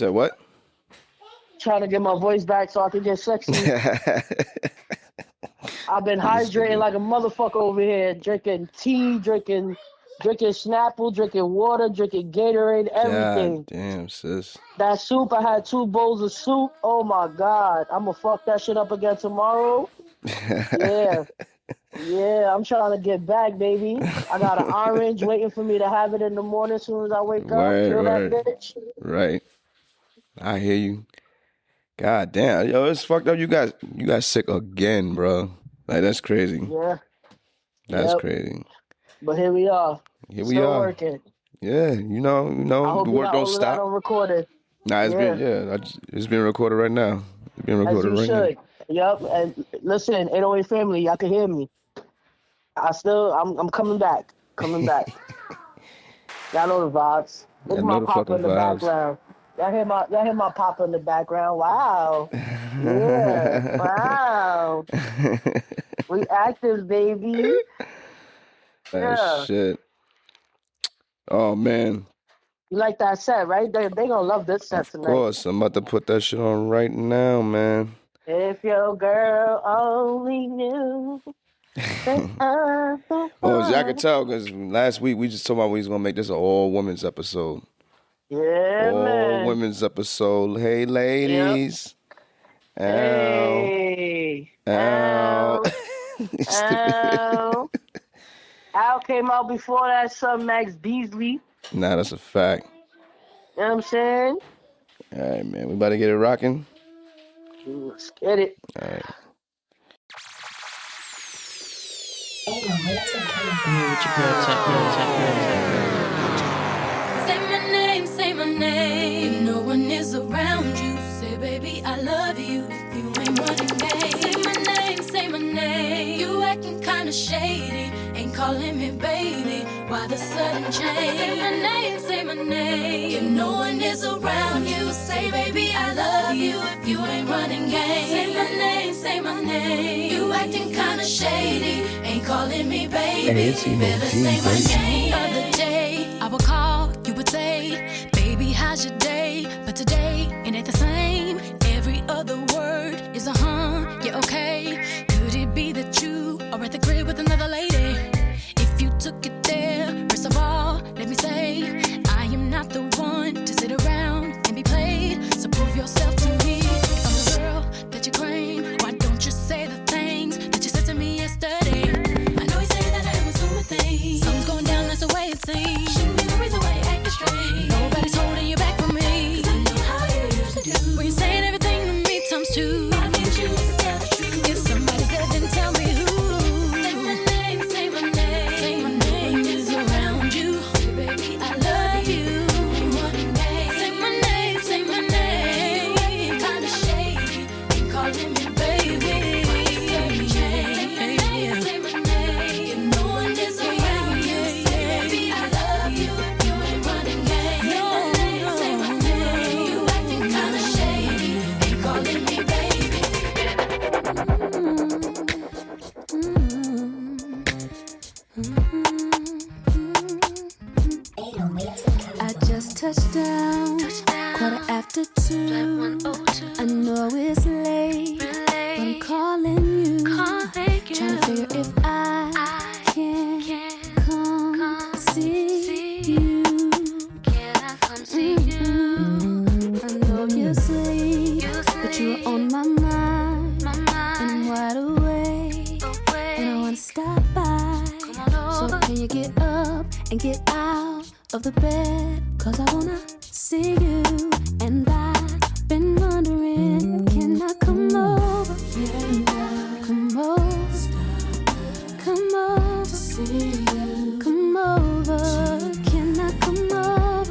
said what? Trying to get my voice back so I can get sexy. I've been hydrating like a motherfucker over here, drinking tea, drinking Snapple, drinking water, drinking Gatorade, everything. God damn, sis. That soup, I had 2 bowls of soup. Oh my God. I'm gonna fuck that shit up again tomorrow. Yeah. Yeah, I'm trying to get back, baby. I got an orange waiting for me to have it in the morning as soon as I wake up. Feel that bitch? Right. I hear you. God damn. Yo, it's fucked up. You guys sick again, bro. Like, that's crazy. Yeah. That's crazy. But here we are. Still working. Yeah, you know, the work don't stop. I recorded. Nah, it's being recorded right now. It's being recorded right now. Yep. And listen, 808 family, y'all can hear me. I'm coming back. Y'all know the vibes. Look at my papa in the background. Y'all hear my papa in the background. Wow. Yeah. Wow. We active, baby. Shit. Oh man. You like that set, right? They gonna love this set tonight. Of course. I'm about to put that shit on right now, man. If your girl only knew. Oh, as I could tell, because last week we just talked about we was gonna make this an all women's episode. Yeah, man. All women's episode. Hey, ladies. Yep. Ow. Ow. Al came out before that son, Max Beasley. Nah, that's a fact. You know what I'm saying? All right, man. We about to get it rocking? Let's get it. All right. Say my name. If no one is around you, say, baby, I love you. If you ain't running game, say my name. You acting kinda shady, ain't calling me baby. Why the sudden change? Say my name. If no one is around you, say, baby, I love you. If you ain't running game, say my name. You acting kinda shady, ain't calling me baby. Better say my name. The other day, I would call, you would say, baby, how's your day? But today, it ain't the same. Every other word is a yeah, okay. Could it be that you are at the crib with another lady? If you took it there, first of all, let me say, I am not the one to sit around and be played. So prove yourself to me. If I'm the girl that you claim, why don't you say the things that you said to me yesterday? I know you say that I am assuming things. Something's going down, that's the way it seems. Shouldn't be the reason why you're acting strange. Nobody's holding you back from me. 'Cause I know how you used to do. When you're saying everything to me times 2. I need you to tell the truth. If somebody's dead, then tell me who. Say my name, say my name. Say my name is around you. Say, baby, I love you. Say my name, say my name. You acting kinda shady, ain't calling me baby. Say my name, say my name. If no one is around you, say, baby, I love you. If you ain't running game, say my name. You acting kinda shady, ain't calling me baby. I just touched down, 2:15. I know it's late, but I'm calling you, trying to figure if I can come see you. I know you're asleep, but you're on my mind, and I'm wide awake, and I wanna stop by. So can you get up and get out of the bed? 'Cause I wanna see you, and I've been wondering, can I come over? Come over, come over to see you. Come over, can I come over?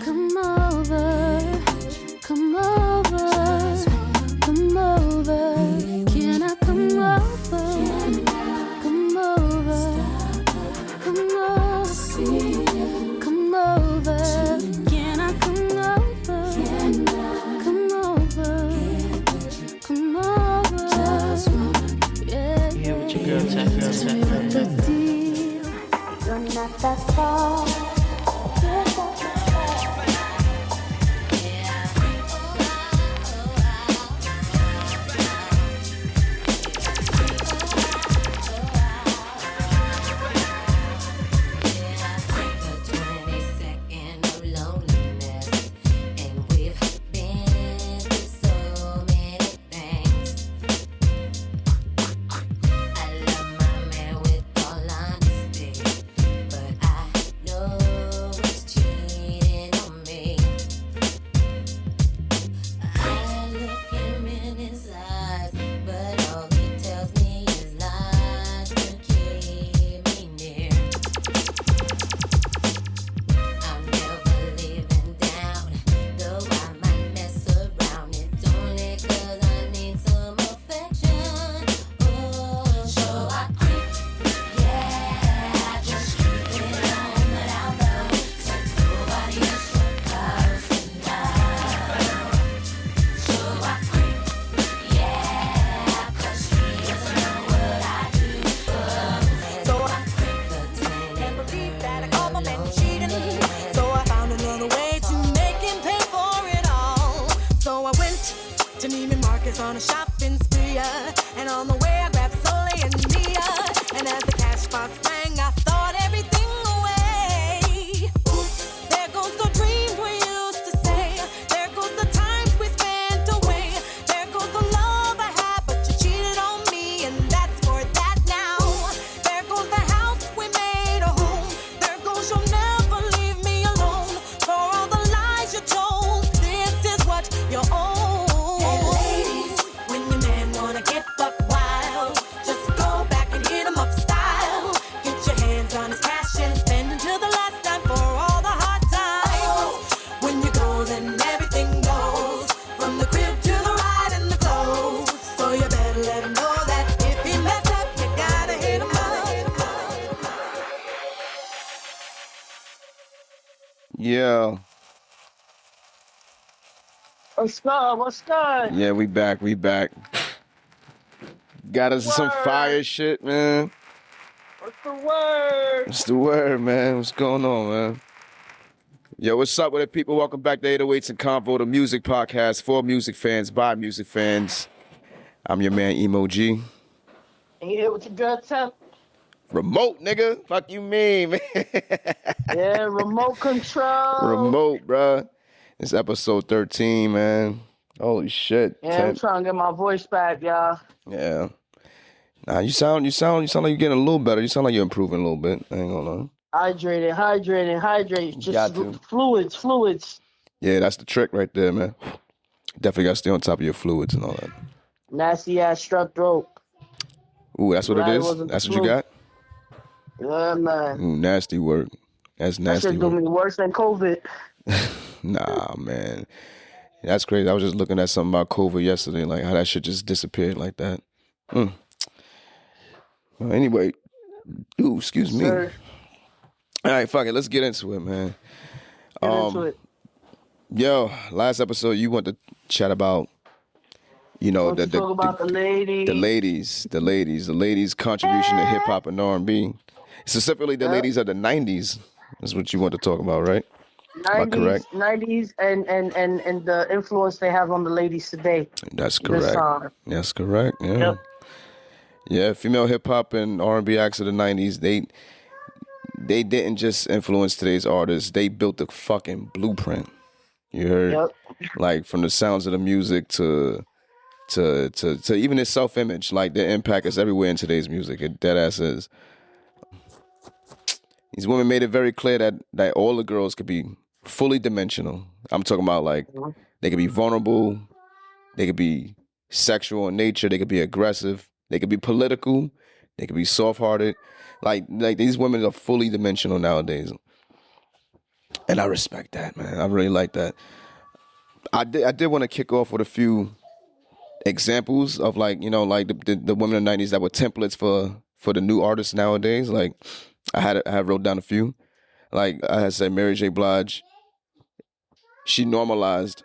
Come over, come over, come over. Can I come over? Come over, come over, see you. Come over, can I come over? Come over, come over. Yeah, with your girl, tap. the deal. You're not that far. ladies on a shopping spree, and on the way I grabbed Soleil and Mia, and as the cash box rang, I thought everything away. Oops, there goes the dreams we used to say, there goes the times we spent away, there goes the love I had, but you cheated on me, and that's for that now. There goes the house we made a home, there goes you'll never leave me alone, for all the lies you told, this is what you own. And ladies, when your man wanna get buck wild, just go back and hit him up style. Get your hands on his cash and spend until the last time for all the hard times. When you go, then everything goes, from the crib to the ride and the clothes. So you better let him know that if he mess up, you gotta hit him up. Yeah. What's good? What's good? Yeah, we back. Got us some fire shit, man. What's the word? What's the word, man? What's going on, man? Yo, what's up with it, people? Welcome back to 808s and Convo, the music podcast for music fans, by music fans. I'm your man, Emo G. And you here with your girl, Temp? Remote, nigga. Fuck you mean, man. Yeah, remote control. Remote, bruh. It's episode 13, man. Holy shit. Yeah, I'm trying to get my voice back, y'all. Yeah. Nah, you sound like you're getting a little better. You sound like you're improving a little bit. I ain't gonna lie. Hydrating. Just fluids. Yeah, that's the trick right there, man. Definitely gotta stay on top of your fluids and all that. Nasty ass strep throat. Ooh, that's what Glad it it is? wasn't That's the what you flu. got? Yeah, man. Ooh, nasty work. That's That nasty shit do work. me worse than COVID. Nah, man. That's crazy. I was just looking at something about COVID yesterday, like how that shit just disappeared like that. Well, anyway, ooh, excuse me. Sir, All right, fuck it. Let's get into it, man. get into it. Yo, last episode you want to chat about, you know, Want to talk about the ladies' contribution to hip hop and R&B, specifically the ladies of the '90s. That's what you want to talk about, right? Am I correct? 90s and the influence they have on the ladies today. That's correct. That's correct. Yeah. Yep. Yeah, female hip hop and R&B acts of the '90s, they didn't just influence today's artists. They built the fucking blueprint. You heard? Yep. Like from the sounds of the music to even its self-image. Like the impact is everywhere in today's music. It dead ass is. These women made it very clear that all the girls could be fully dimensional. I'm talking about like they could be vulnerable, they could be sexual in nature, they could be aggressive, they could be political, they could be soft-hearted. Like these women are fully dimensional nowadays. And I respect that, man. I really like that. I did want to kick off with a few examples of like, you know, like the women in the 90s that were templates for the new artists nowadays. Like I had wrote down a few. Like I had said Mary J. Blige. She normalized,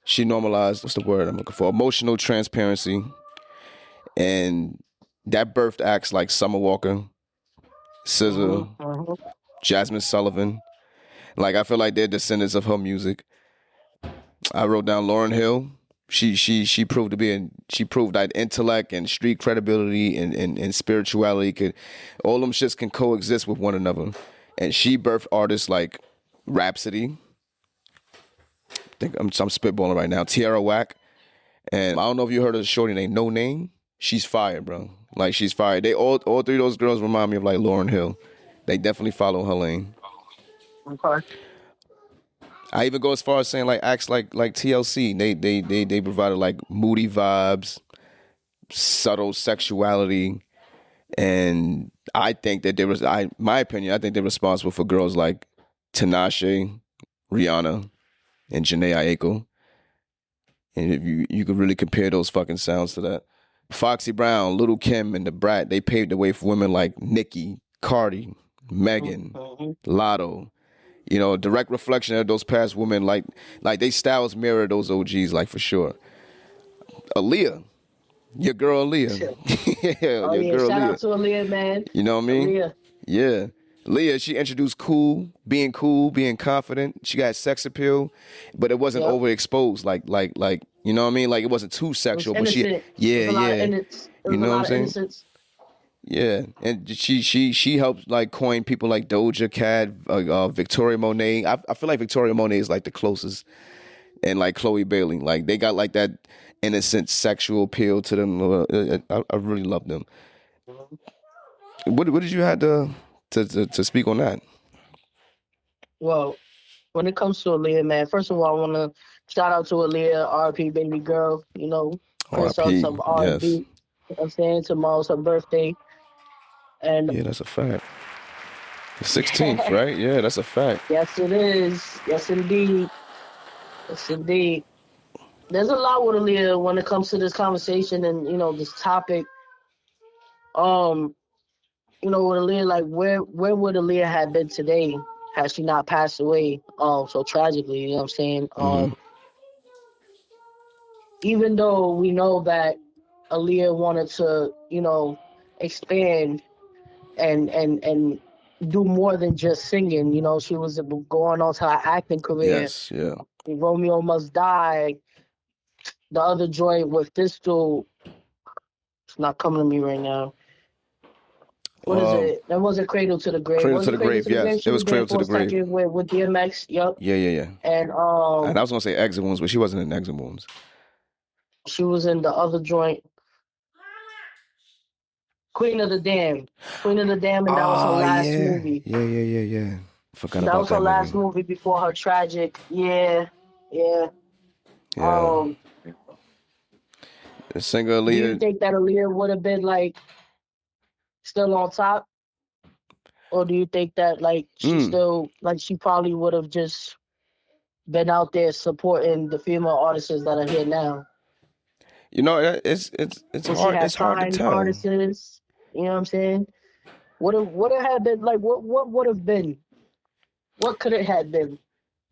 what's the word I'm looking for? Emotional transparency. And that birthed acts like Summer Walker, SZA, Jasmine Sullivan. Like I feel like they're descendants of her music. I wrote down Lauryn Hill. She proved that intellect and street credibility and spirituality all them shits can coexist with one another. And she birthed artists like Rhapsody. I think I'm spitballing right now. Tierra Whack. And I don't know if you heard of the shorty named No Name. She's fire, bro. Like she's fire. They all three of those girls remind me of like Lauryn Hill. They definitely follow her lane. Okay. I even go as far as saying like acts like TLC. They provided like moody vibes, subtle sexuality, and I think that my opinion, I think they're responsible for girls like Tinashe, Rihanna, and Jhené Aiko. And if you could really compare those fucking sounds to that. Foxy Brown, Lil' Kim, and The Brat, they paved the way for women like Nicki, Cardi, Megan, Lotto. You know, direct reflection of those past women, like they styles mirror those OGs, like for sure. Aaliyah, your girl Aaliyah. Yeah, Oh, your yeah, girl shout Aaliyah. out to Aaliyah, man. You know what I mean? Aaliyah. Yeah. Leah, she introduced being confident. She got sex appeal, but it wasn't overexposed. Like, you know what I mean? Like, it wasn't too sexual, it was but innocent. It was a lot of innocence. You know what I'm saying? Innocence. Yeah, and she helped like coin people like Doja Cat, Victoria Monet. I feel like Victoria Monet is like the closest, and like Chloe Bailey, like they got like that innocent sexual appeal to them. I really love them. What did you have to speak on that? Well, when it comes to Aaliyah, man, first of all, I want to shout out to Aaliyah, R.P. baby girl. You know, Prince of some R&B. Yes. You know what I'm saying? Tomorrow's her birthday. And yeah, that's a fact. The 16th, right? Yeah, that's a fact. Yes, it is. Yes, indeed. Yes, indeed. There's a lot with Aaliyah when it comes to this conversation and, you know, this topic. You know, with Aaliyah, like, where would Aaliyah have been today had she not passed away so tragically, you know what I'm saying? Even though we know that Aaliyah wanted to, you know, expand and do more than just singing. You know, she was going on to her acting career. Yes, yeah. Romeo Must Die. The other joint with this dude, it's not coming to me right now. What is it? That wasn't Cradle to the Grave. Cradle to the Grave, yes. It was Cradle to the Grave. With DMX, yep. Yeah. And I was gonna say Exit Wounds, but she wasn't in Exit Wounds. She was in the other joint. Queen of the Dam, and that was her last movie. Yeah. Forgot about that. That was her last movie before her tragic. Yeah. The singer Aaliyah. Do you think that Aaliyah would have been like still on top, or do you think that like she still like she probably would have just been out there supporting the female artists that are here now? You know, it's hard. It's hard to tell. Artists, you know what I'm saying? What it had been like? What would have been? What could it have been?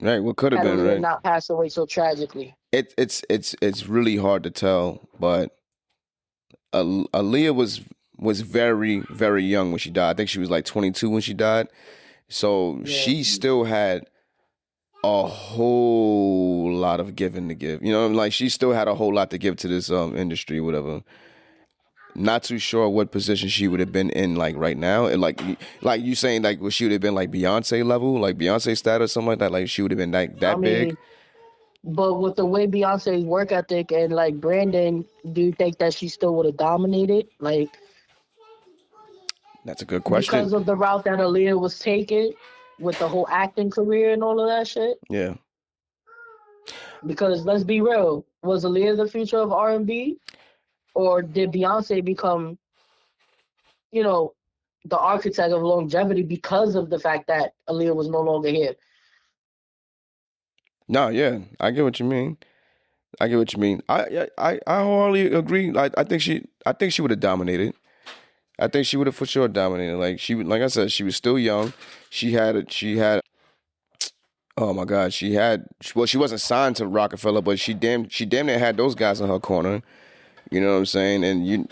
Right. What could have been? Right. Not pass away so tragically. It's really hard to tell, but Aaliyah was very, very young when she died. I think she was like 22 when she died. So she still had a whole lot of giving to give. You know, like she still had a whole lot to give to this industry, whatever. Not too sure what position she would have been in like right now. And like you saying like she would have been like Beyonce level, like Beyonce status, something like that. Like she would have been like that big. But with the way Beyonce's work ethic and like branding, do you think that she still would have dominated? Like, that's a good question. Because of the route that Aaliyah was taking with the whole acting career and all of that shit? Yeah. Because let's be real, was Aaliyah the future of R&B? Or did Beyonce become, you know, the architect of longevity because of the fact that Aaliyah was no longer here? No, yeah, I get what you mean. I wholly agree. I think she would have dominated. I think she would have for sure dominated. Like I said, she was still young. She had. Oh my God, she wasn't signed to Rockefeller, but she damn near had those guys in her corner. You know what I'm saying? And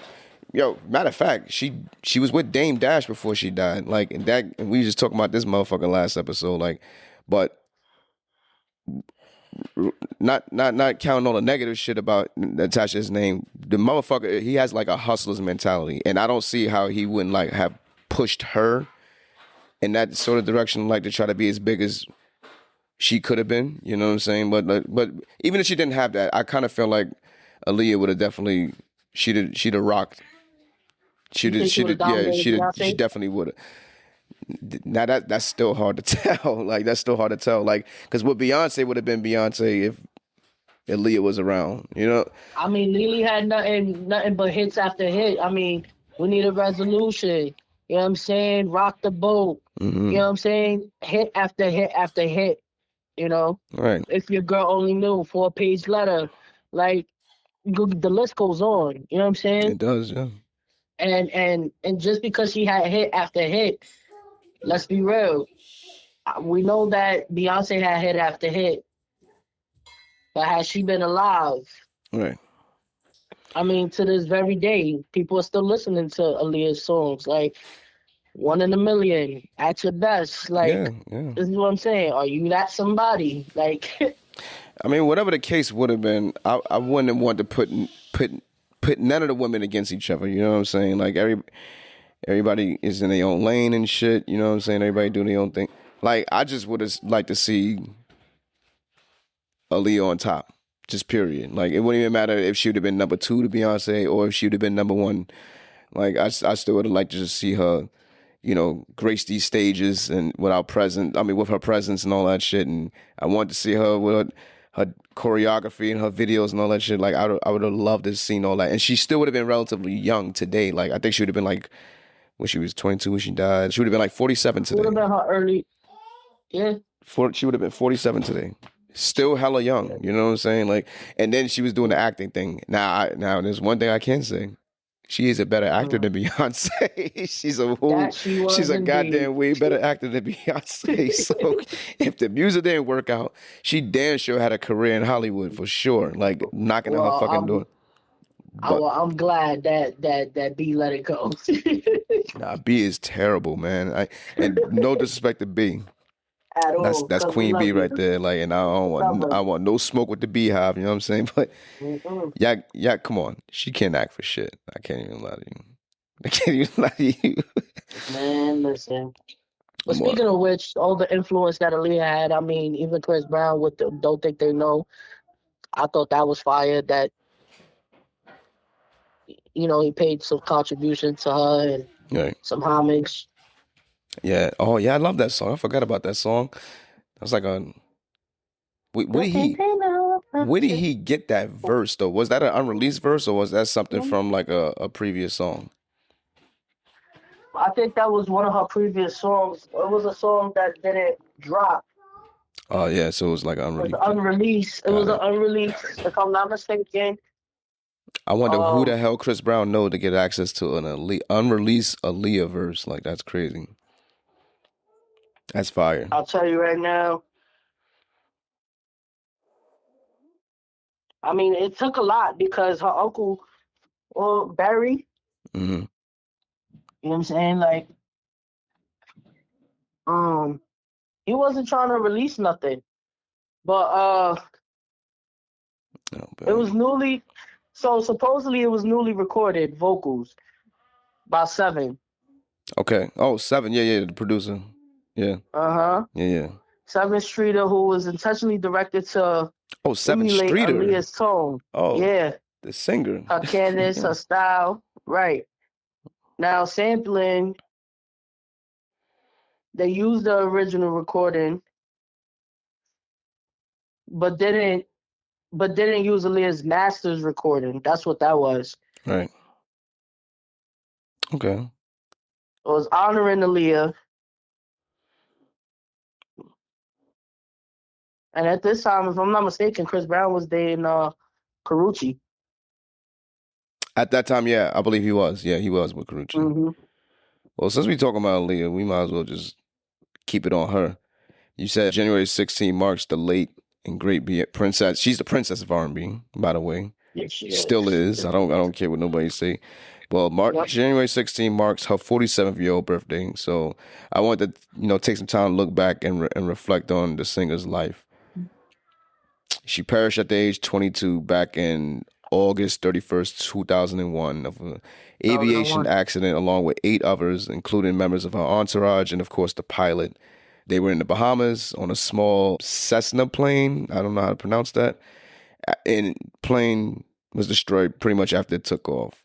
matter of fact, she was with Dame Dash before she died. Like, and we was just talking about this motherfucker last episode. Like, but not counting all the negative shit about Natasha's name. The motherfucker, he has like a hustler's mentality, and I don't see how he wouldn't like have pushed her in that sort of direction, like to try to be as big as she could have been. You know what I'm saying? But even if she didn't have that, I kind of feel like Aaliyah would have definitely she'd have rocked. She definitely would have. Now that's still hard to tell. Like that's still hard to tell. Like because what Beyonce would have been Beyonce if Aaliyah was around. You know. I mean, Lily had nothing but hits after hit. I mean, We Need a Resolution. You know what I'm saying? Rock the Boat. Mm-hmm. You know what I'm saying? Hit after hit after hit. You know. Right. If Your Girl Only Knew, 4-page letter. Like the list goes on. You know what I'm saying? It does. Yeah. And just because she had hit after hit, let's be real. We know that Beyonce had hit after hit. But has she been alive? Right. I mean, to this very day, people are still listening to Aaliyah's songs. Like, 1 in a million at your best. Like, yeah. this is what I'm saying. Are you that somebody? Like, I mean, whatever the case would have been, I wouldn't want to put none of the women against each other. You know what I'm saying? Like everybody is in their own lane and shit. You know what I'm saying? Everybody doing their own thing. Like I just would have liked to see Aaliyah on top. Just period. Like it wouldn't even matter if she would have been number 2 to Beyonce or if she would have been number 1. Like I still would have liked to just see her, you know, grace these stages and with her presence and all that shit. And I wanted to see her with her choreography and her videos and all that shit. Like I would have loved to have seen all that. And she still would have been relatively young today. Like I think she would have been like when she was 22 when she died. She would have been like 47 today. would have been her early. Yeah. She would have been 47 today. Still hella young, you know what I'm saying? Like, and then she was doing the acting thing. Now there's one thing I can say: she is a better actor than Beyonce. She's a goddamn way better actor than Beyonce. So if the music didn't work out, she damn sure had a career in Hollywood for sure, like knocking on her fucking door. I'm glad that B let it go. Nah, B is terrible, man. And no disrespect to B. At all. That's Queen B right there. Like, and I want no smoke with the Beehive. You know what I'm saying? But yeah, come on. She can't act for shit. I can't even lie to you. Man, listen. But speaking of which, all the influence that Aaliyah had, I mean, even Chris Brown with the Don't Think They Know, I thought that was fire. That, you know, he paid some contribution to her and some homage. Yeah. Oh, yeah. I love that song. I forgot about that song. That was like a. Where did he get that verse though? Was that an unreleased verse or was that something from like a previous song? I think that was one of her previous songs. It was a song that didn't drop. Oh yeah, so it was like unreleased. It was an unreleased, if I'm not mistaken. I wonder who the hell Chris Brown know to get access to an unreleased Aaliyah verse. Like that's crazy. That's fire. I'll tell you right now. I mean, it took a lot because her uncle, Barry, mm-hmm. You know what I'm saying? Like, he wasn't trying to release nothing. But it was supposedly it was newly recorded vocals by Seven. Okay. Oh, Seven. Yeah, the producer. Yeah. Uh-huh. Yeah. Seven Streeter, who was intentionally directed to Seven Streeter. Aaliyah's tone. Oh, yeah. The singer. Her cadence, her style. Right. Now, sampling, they used the original recording, but didn't use Aaliyah's master's recording. That's what that was. Right. Okay. It was honoring Aaliyah. And at this time, if I'm not mistaken, Chris Brown was dating Karrueche. At that time, yeah, I believe he was. Yeah, he was with Karrueche. Mm-hmm. Well, since we're talking about Aaliyah, we might as well just keep it on her. You said January 16 marks the late and great princess. She's the princess of R&B, by the way. Yeah, she still is. I don't care what nobody say. Well, January 16 marks her 47th-year-old birthday. So I wanted to, take some time to look back and reflect on the singer's life. She perished at the age 22 back in August 31st, 2001 of an aviation accident along with 8 others, including members of her entourage and, of course, the pilot. They were in the Bahamas on a small Cessna plane. I don't know how to pronounce that. And plane was destroyed pretty much after it took off.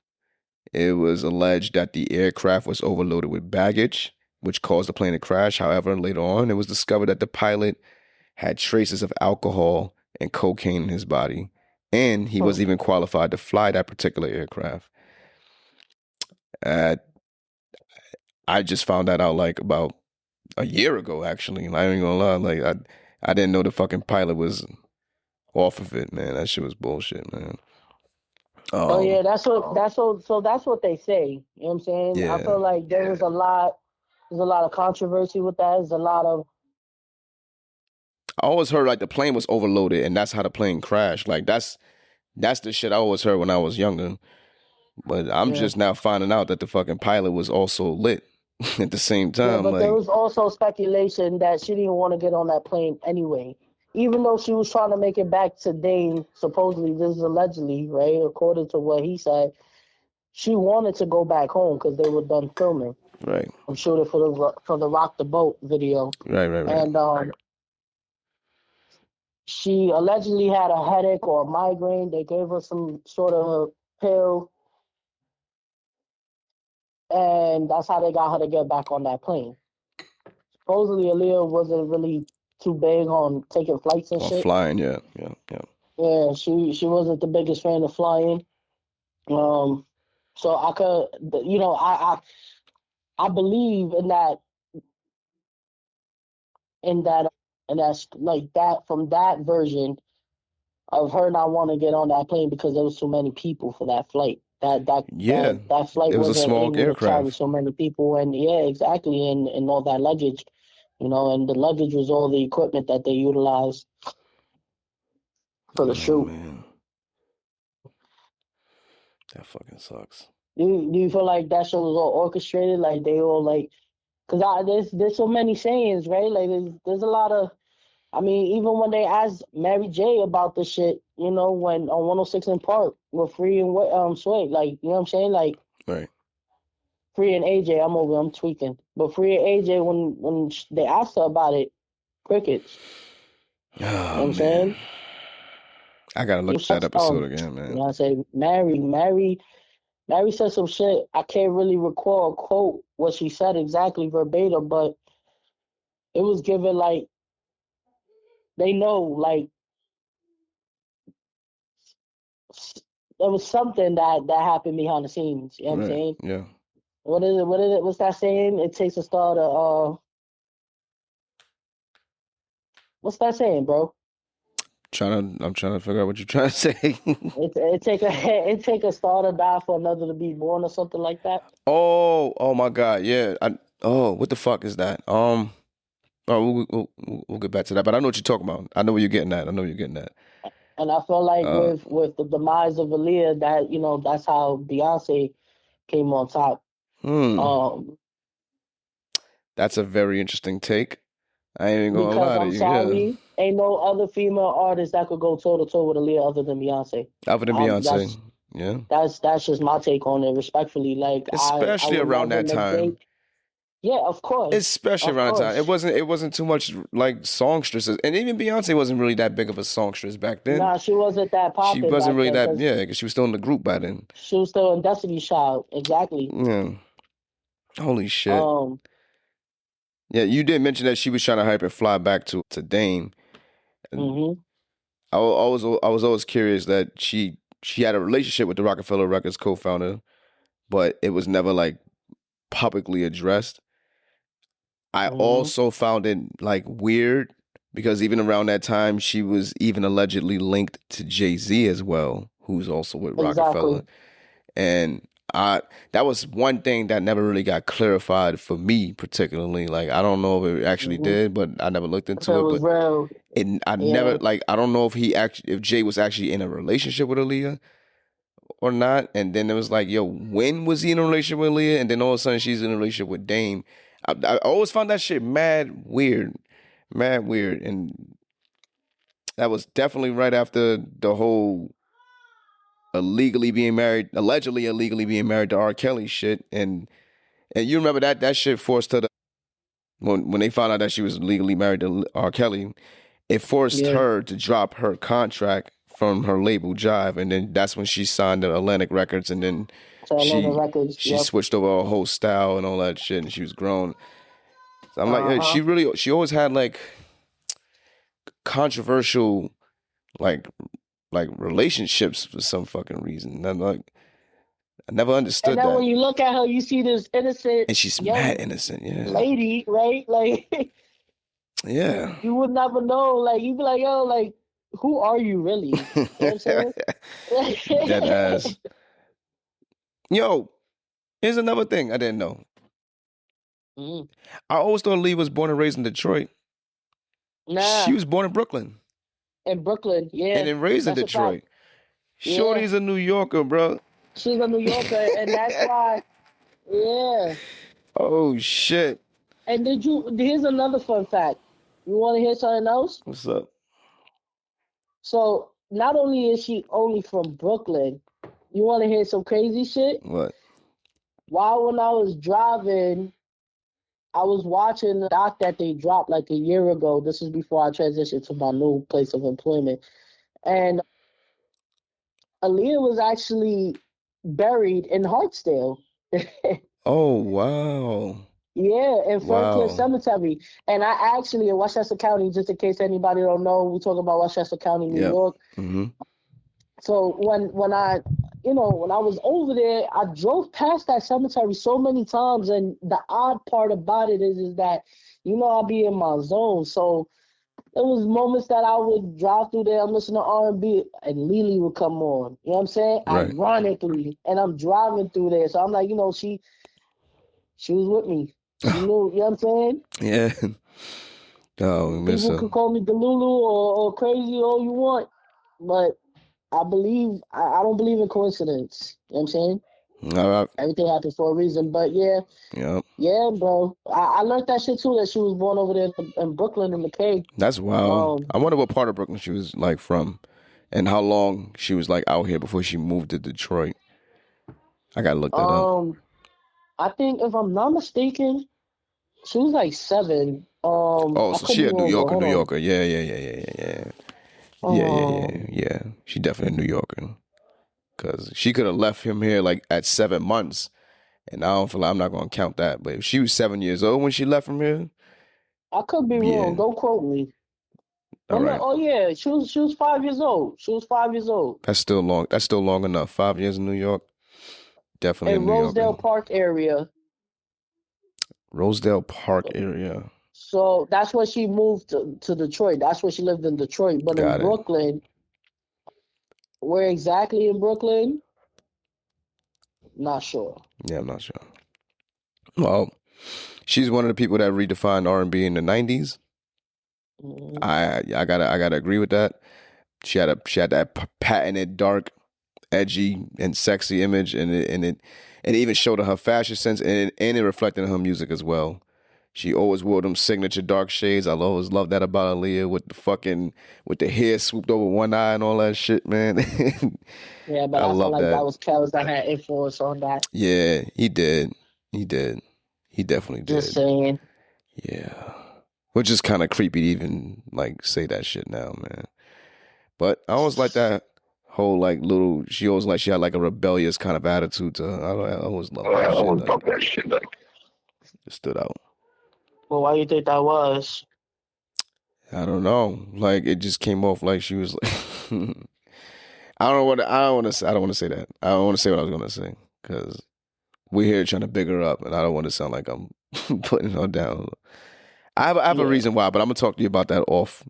It was alleged that the aircraft was overloaded with baggage, which caused the plane to crash. However, later on, it was discovered that the pilot had traces of alcohol and cocaine in his body, and he was even qualified to fly that particular aircraft. I just found that out like about a year ago, actually. I ain't gonna lie, like I didn't know the fucking pilot was off of it, man. That shit was bullshit, man. Yeah, that's what they say. You know what I'm saying? Yeah, I feel like there's a lot of controversy with that. There's a lot of. I always heard like the plane was overloaded and that's how the plane crashed. Like that's the shit I always heard when I was younger. But I'm just now finding out that the fucking pilot was also lit. at the same Yeah, time, but there like, was also speculation that she didn't want to get on that plane anyway. Even though she was trying to make it back to Dane, supposedly, this is allegedly, right? According to what he said, she wanted to go back home because they were done filming. right, I'm shooting for the Rock the Boat video. right. And she allegedly had a headache or a migraine. They gave her some sort of pill, and that's how they got her to get back on that plane. Supposedly, Aaliyah wasn't really too big on taking flights and or shit. flying, yeah. Yeah, she wasn't the biggest fan of flying. So I could, I believe in that, and that's like that from that version of her not wanting to get on that plane because there was too many people for that flight. Yeah, That flight it was a wasn't small able to carry aircraft. so many people, and yeah, exactly, and all that luggage, and the luggage was all the equipment that they utilized for the Oh shoot. man, that fucking sucks. Do you feel like that show was all orchestrated? Like they all like, cause there's so many sayings, right? Like there's a lot of. I mean, even when they asked Mary J about the shit, when on 106 in Park with Free and Sway, like you know what I'm saying, like Right. Free and AJ, I'm tweaking, but Free and AJ when they asked her about it, crickets. You know what Oh I'm man, saying? I gotta look You at that episode again, You man. know what I say? Mary said some shit. I can't really recall a quote what she said exactly verbatim, but it was given like they know like there was something that happened behind the scenes. You know what I'm Right. saying? Yeah. What is it? What is it? What's that saying? It takes a star to what's that saying, bro? I'm trying to figure out what you're trying to say. It take a star to die for another to be born or something like that. Oh my God, yeah. What the fuck is that? Oh, we'll get back to that. But I know what you're talking about. I know where you're getting at. And I feel like Uh, with the demise of Aaliyah, that that's how Beyonce came on top. hmm. Um, That's a very interesting take. I ain't even gonna because lie to I'm you. Yeah. sorry, ain't no other female artist that could go toe to toe with Aaliyah other than Beyonce. Other than Beyonce. That's Yeah. that's just my take on it, respectfully. Like I Especially would around never that time. negate. Yeah, of course, Especially of around that time. course. It wasn't too much like songstresses. And even Beyonce wasn't really that big of a songstress back then. Nah, she wasn't that She popping wasn't back really then that, because yeah, because she was still in the group by then. she was still in Destiny's Child. Exactly. Yeah. Holy shit. Um. Yeah, you did mention that she was trying to hyper fly back to Dame. And Mhm. I was always curious that she had a relationship with the Rockefeller Records co-founder, but it was never like publicly addressed. I Mhm. also found it like weird because even around that time she was even allegedly linked to Jay-Z as well, who's also with Rockefeller. Exactly. And I that was one thing that never really got clarified for me particularly. Like I don't know if it actually Mhm. did, but I never looked If it into it. was But real, I never yeah. like I don't know if Jay was actually in a relationship with Aaliyah or not. And then it was like, yo, when was he in a relationship with Aaliyah? And then all of a sudden she's in a relationship with Dame. I always found that shit mad weird. And that was definitely right after the whole allegedly illegally being married to R. Kelly shit. And you remember that shit forced her to when they found out that she was legally married to R. Kelly, it forced Yeah. her to drop her contract from her label Jive, and then that's when she signed to Atlantic Records, and then So Atlanta she Records. she Yep. switched over her whole style and all that shit, and she was grown. So I'm like, Uh yeah, huh. she always had like controversial like relationships for some fucking reason. And I'm like, I never And understood then that. when you look at her, you see this innocent And she's mad young innocent, yeah. lady, right? Like Yeah. you would never know. Like you'd be like, yo, like who are you really? You know what I'm Dead saying? ass. Yo, here's another thing I didn't know. Mm. I always thought Lee was born and raised in Detroit. She Nah, was born in Brooklyn in Brooklyn, and yeah, then raised in that's a fact. Detroit. Yeah, Shorty's a New Yorker, bro. she's a New Yorker, and that's why. Yeah, Oh shit! And here's another fun fact. You want to hear something else? What's up? So not only is she only from Brooklyn, you want to hear some crazy shit? What? When I was driving, I was watching the doc that they dropped like a year ago. This is before I transitioned to my new place of employment. And Aaliyah was actually buried in Hartsdale. Oh wow! Yeah, in Franklin Wow. Cemetery. And I actually, in Westchester County, just in case anybody don't know, we talk about Westchester County, New Yep. York. Mm-hmm. So when I was over there, I drove past that cemetery so many times, and the odd part about it is that, I'll be in my zone. So there was moments that I would drive through there, I'm listening to R&B, and Lily would come on. You know what I'm saying? Right. Ironically, and I'm driving through there, so I'm like, she was with me. She knew. You know what I'm saying? Yeah. Oh, we miss People her. could call me Delulu or crazy all you want, but I don't believe in coincidence. You know what I'm saying? All right. Everything happens for a reason. But yeah, Yep. yeah, bro. I learned that shit too, that she was born over there in Brooklyn in the K. That's wild. I wonder what part of Brooklyn she was like from, and how long she was like out here before she moved to Detroit. I gotta look that up. I think if I'm not mistaken, she was like 7. Oh, I so could she be a New wrong, but Yorker, hold New on. Yorker. Yeah. Yeah. She definitely a New Yorker. Cause she could have left him here like at 7 months, and I don't feel like I'm not gonna count that. But if she was 7 years old when she left from here, I could be yeah. wrong. Don't quote me. All right. Oh yeah, she was 5 years old. She was 5 years old. That's still long. That's still long enough. 5 years in New York, definitely In in New York. Rosedale Park area. Rosedale Park area. So that's where she moved to Detroit. That's where she lived in Detroit. But Got in it. Brooklyn, where exactly in Brooklyn? Not sure. Yeah, I'm not sure. Well, she's one of the people that redefined R&B in the 90s. Mhm. I gotta agree with that. She had that patented, dark, edgy, and sexy image, and it even showed her fashion sense, and it reflected in her music as well. She always wore them signature dark shades. I always loved that about Aaliyah with the hair swooped over one eye and all that shit, man. Yeah, but I feel like that was Kells that had influence on that. Yeah, he did. He definitely did. Just saying. Yeah. Which is kind of creepy to even like say that shit now, man. But I always like that whole like little. She always like she had like a rebellious kind of attitude to her. I always love that shit. It stood out. Well, why do you think that was? I don't know. Like it just came off like she was like. I don't want to say that. I don't want to say what I was gonna say because we're here trying to big her up, and I don't want to sound like I'm putting her down. I have a reason why, but I'm gonna talk to you about that off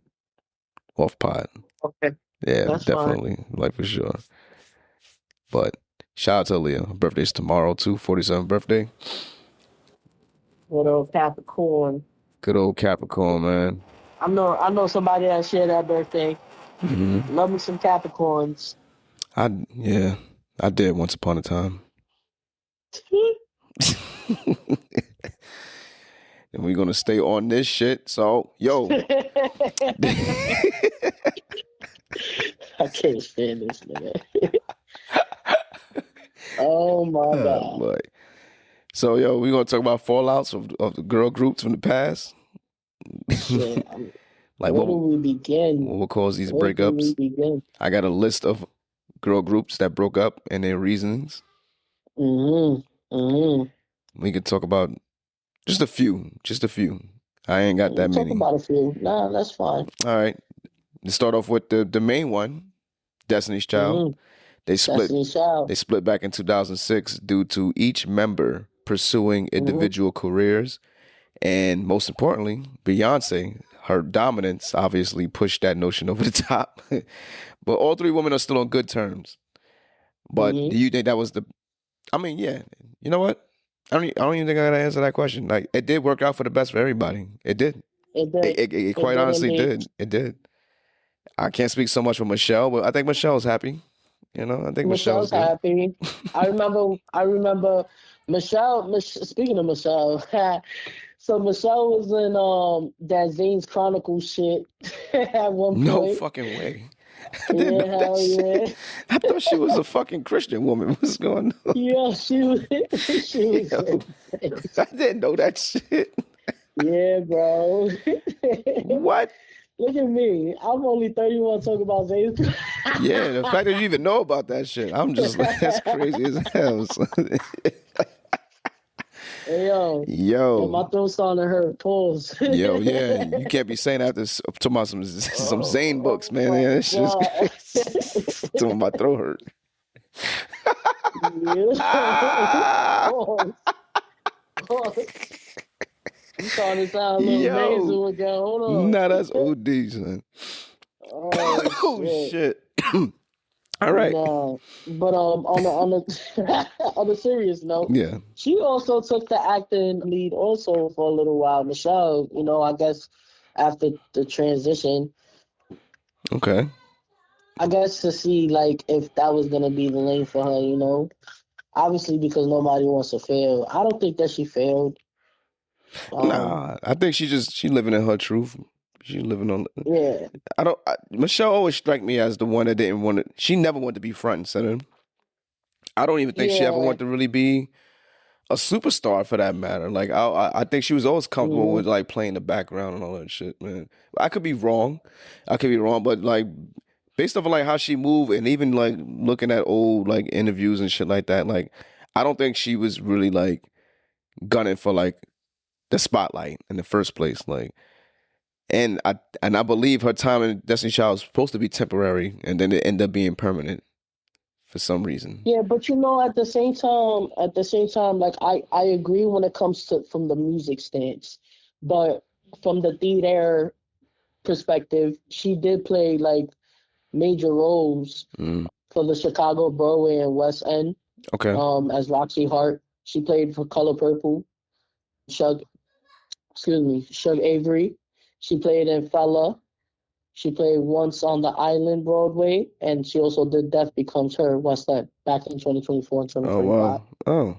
pod. Okay. Yeah, That's definitely, like for sure. But shout out to Aaliyah. Her birthday's tomorrow too, 47th birthday. Good old Capricorn. Good old Capricorn, man. I know somebody that shared that birthday. Mm-hmm. Love me some Capricorns. I did once upon a time. And we're gonna stay on this shit. So, yo. I can't stand this nigga. Oh my God. Boy. So, yo, we're gonna talk about fallouts of the girl groups from the past. Shit, like where do we begin? What will cause these Where do breakups? we begin? I got a list of girl groups that broke up and their reasons. We could talk about just a few. I ain't got that many. Talk about a few. Nah, that's fine. All right. Let's start off with the main one, Destiny's Child. They split back in 2006 due to each member pursuing individual careers. And most importantly, Beyoncé, her dominance obviously pushed that notion over the top. But all three women are still on good terms. But do you think that was yeah. You know what? I don't even think I gotta answer that question. Like, it did work out for the best for everybody. It did. It did. It quite honestly did. It did. I can't speak so much for Michelle, but I think Michelle's happy. You know, I think Michelle's happy. I remember Michelle, speaking of Michelle, so Michelle was in that Zane's Chronicle shit at one point. No fucking way. I didn't Yeah, know that hell yeah. shit. I thought she was a fucking Christian woman. What's going on? Yeah, she was. Yo, I didn't know that shit. Yeah, bro. What? Look at me. I'm only 31 talking about Zane's. Yeah, the fact that you even know about that shit, I'm just like, that's crazy as hell. Hey, yo. Yo. My throat's starting to hurt. Pause. Yo, yeah. You can't be saying after talking about some Zane books, man. Yeah, that shit's crazy. Talking my throat hurt. Pause. You starting to sound a little nasal again. Hold on. Nah, that's OD, son. Oh, shit. All right. But on a serious note, yeah, she also took the acting lead also for a little while. Michelle, I guess after the transition. Okay. I guess to see like if that was gonna be the lane for her, obviously because nobody wants to fail. I don't think that she failed. Nah, I think she living in her truth. She living on. Yeah. Michelle always strike me as the one that didn't want to. She never wanted to be front and center. I don't even think she ever wanted to really be a superstar for that matter. Like I think she was always comfortable with like playing the background and all that shit, man. I could be wrong, but like based off of like how she moved and even like looking at old like interviews and shit like that, like I don't think she was really like gunning for like the spotlight in the first place, like. And I believe her time in Destiny Child was supposed to be temporary, and then it ended up being permanent for some reason. Yeah, but at the same time, like I agree when it comes to from the music stance, but from the theater perspective, she did play like major roles for the Chicago Broadway and West End. Okay. As Roxy Hart, she played for Color Purple. Shug Avery. She played in Fella. She played once on the Island Broadway, and she also did Death Becomes Her West End back in 2024 and 2025. Oh, wow. Oh.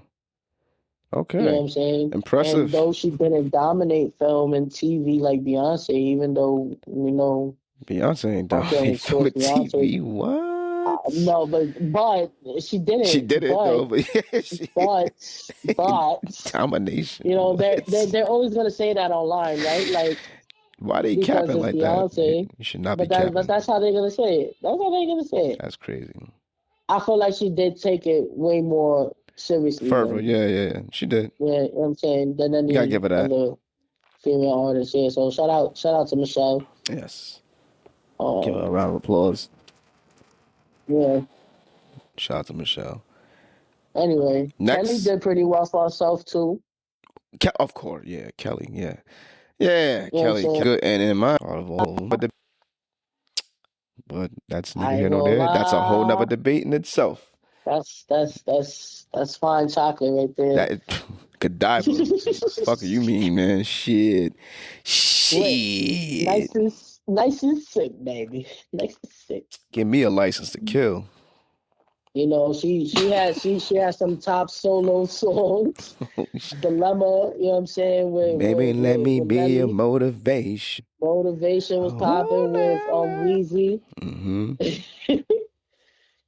Okay. You know what I'm saying? Impressive. And though she didn't dominate film and TV like Beyonce, even though, Beyonce ain't dominate film and TV. What? No, but she didn't. She did it, though. But domination. They're always going to say that online, right? Like, why they capping like Beyonce, that? You should not be capping. But that's how they're going to say it. That's how they're going to say it. That's crazy. I feel like she did take it way more seriously. Fervor, yeah. She did. Yeah, you know what I'm saying? Than any gotta give her that. other female artist. Yeah, so shout out to Michelle. Yes. Give her a round of applause. Yeah. Shout out to Michelle. Anyway, next. Kelly did pretty well for herself too. Of course, yeah, Kelly, yeah. Yeah, Kelly, good and in my part of all, but that's neither here nor there. That's a whole nother debate in itself. That's fine chocolate right there. That could die. Fuck you mean, man? Shit. Nice and sick, baby. Nice and sick. Give me a license to kill. She has some top solo songs. Dilemma, you know what I'm saying? Maybe let me be your motivation. Motivation was popping with Weezy. Mm-hmm.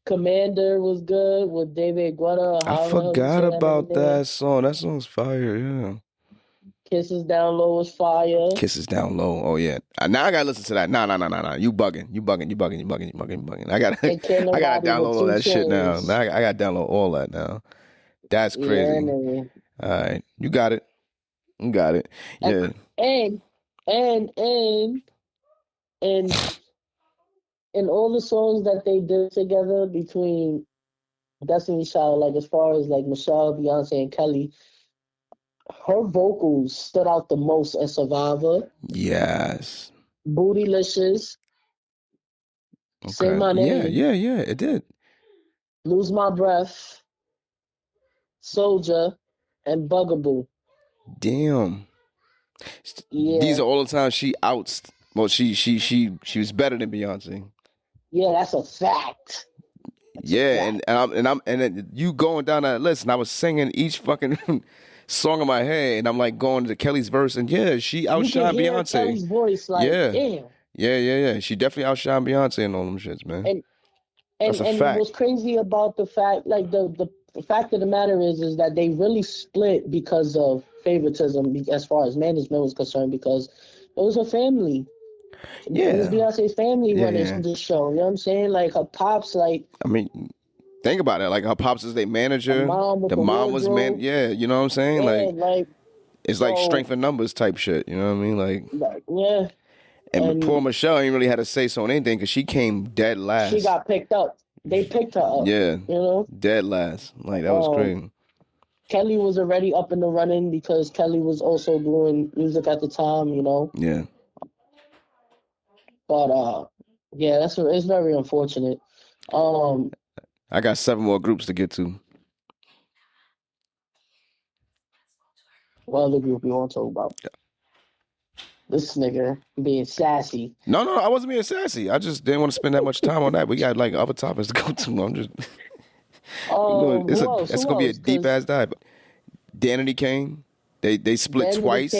Commander was good with David Guetta. I forgot about that song. That song's fire, yeah. Kisses Down Low was fire. Kisses Down Low. Oh yeah. Now I gotta listen to that. Nah. You bugging. I gotta download all that shit now. I gotta download all that now. That's crazy. Yeah, all right. You got it. Yeah. And all the songs that they did together between Destiny Child, like as far as like Michelle, Beyonce, and Kelly, her vocals stood out the most in Survivor. Yes. Bootylicious. Okay. Say My Name. Yeah, it did. Lose My Breath. Soldier. And Bugaboo. Damn. Yeah. These are all the times she outs. Well, she was better than Beyonce. Yeah, that's a fact. Yeah, and then you going down that list, and I was singing each fucking song in my head, and I'm like going to Kelly's verse, and yeah, she outshined Beyonce. Kelly's voice, like, damn. Yeah. She definitely outshined Beyonce and all them shits, man. And that's a fact. What's crazy about the fact, like the fact of the matter is that they really split because of favoritism as far as management was concerned, because it was her family. Yeah. It was Beyonce's family running the show. You know what I'm saying? Like her pops, like, I mean, think about it. Like her pops is their manager. The mom was yeah, you know what I'm saying? Yeah, like it's like strength in numbers type shit. You know what I mean? Like yeah. And poor Michelle ain't really had to say so on anything because she came dead last. She got picked up. They picked her up. Yeah. You know? Dead last. Like, that was crazy. Kelly was already up in the running because Kelly was also doing music at the time, you know? Yeah. But, yeah, it's very unfortunate. I got 7 more groups to get to. What other group you want to talk about? This nigga being sassy. No, I wasn't being sassy. I just didn't want to spend that much time on that. We got like other topics to go to. I'm just. It's gonna be a deep ass dive. Danity Kane, they split twice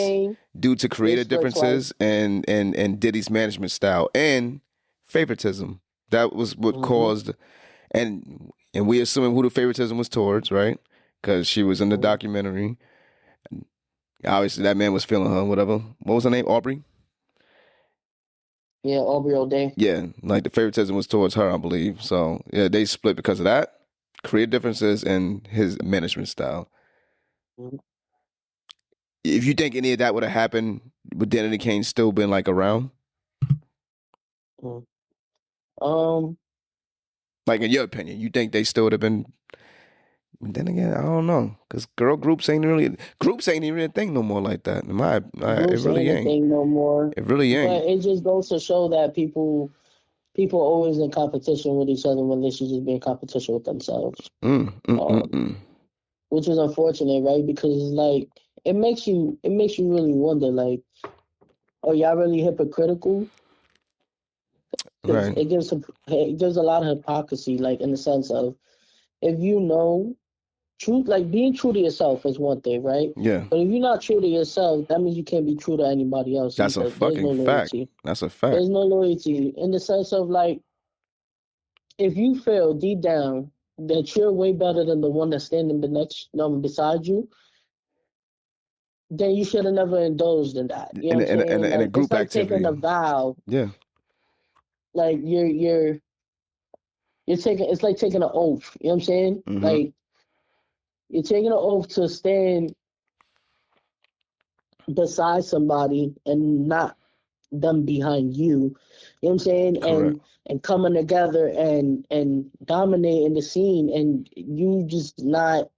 due to creative differences and Diddy's management style and favoritism. That was what caused, and we assuming who the favoritism was towards, right? Because she was in the documentary. Obviously, that man was feeling her, whatever. What was her name? Aubrey? Yeah, Aubrey O'Day. Yeah, like the favoritism was towards her, I believe. So, yeah, they split because of that. Creative differences and his management style. Mm-hmm. If you think any of that would have happened, would Danity Kane still been, like, around? Like, in your opinion, you think they still would have been... Then again, I don't know, because girl groups ain't even a thing no more like that. It really ain't. Thing no more. It really ain't. But it just goes to show that people are always in competition with each other when they should just be in competition with themselves. Which is unfortunate, right? Because it's like it makes you really wonder, like, are y'all really hypocritical? Right. It gives a lot of hypocrisy, like in the sense of if you know. Truth, like being true to yourself is one thing, right? Yeah. But if you're not true to yourself, that means you can't be true to anybody else. That's a fucking fact. That's a fact. There's no loyalty in the sense of like, if you feel deep down that you're way better than the one that's standing the next beside you, then you should have never indulged in that. You know what I'm saying? And a group it's like activity. Taking a vow. Yeah. Like you're taking. It's like taking an oath. You know what I'm saying? Mm-hmm. Like. You're taking an oath to stand beside somebody and not them behind you. You know what I'm saying? Correct. And coming together and dominating the scene, and you just not.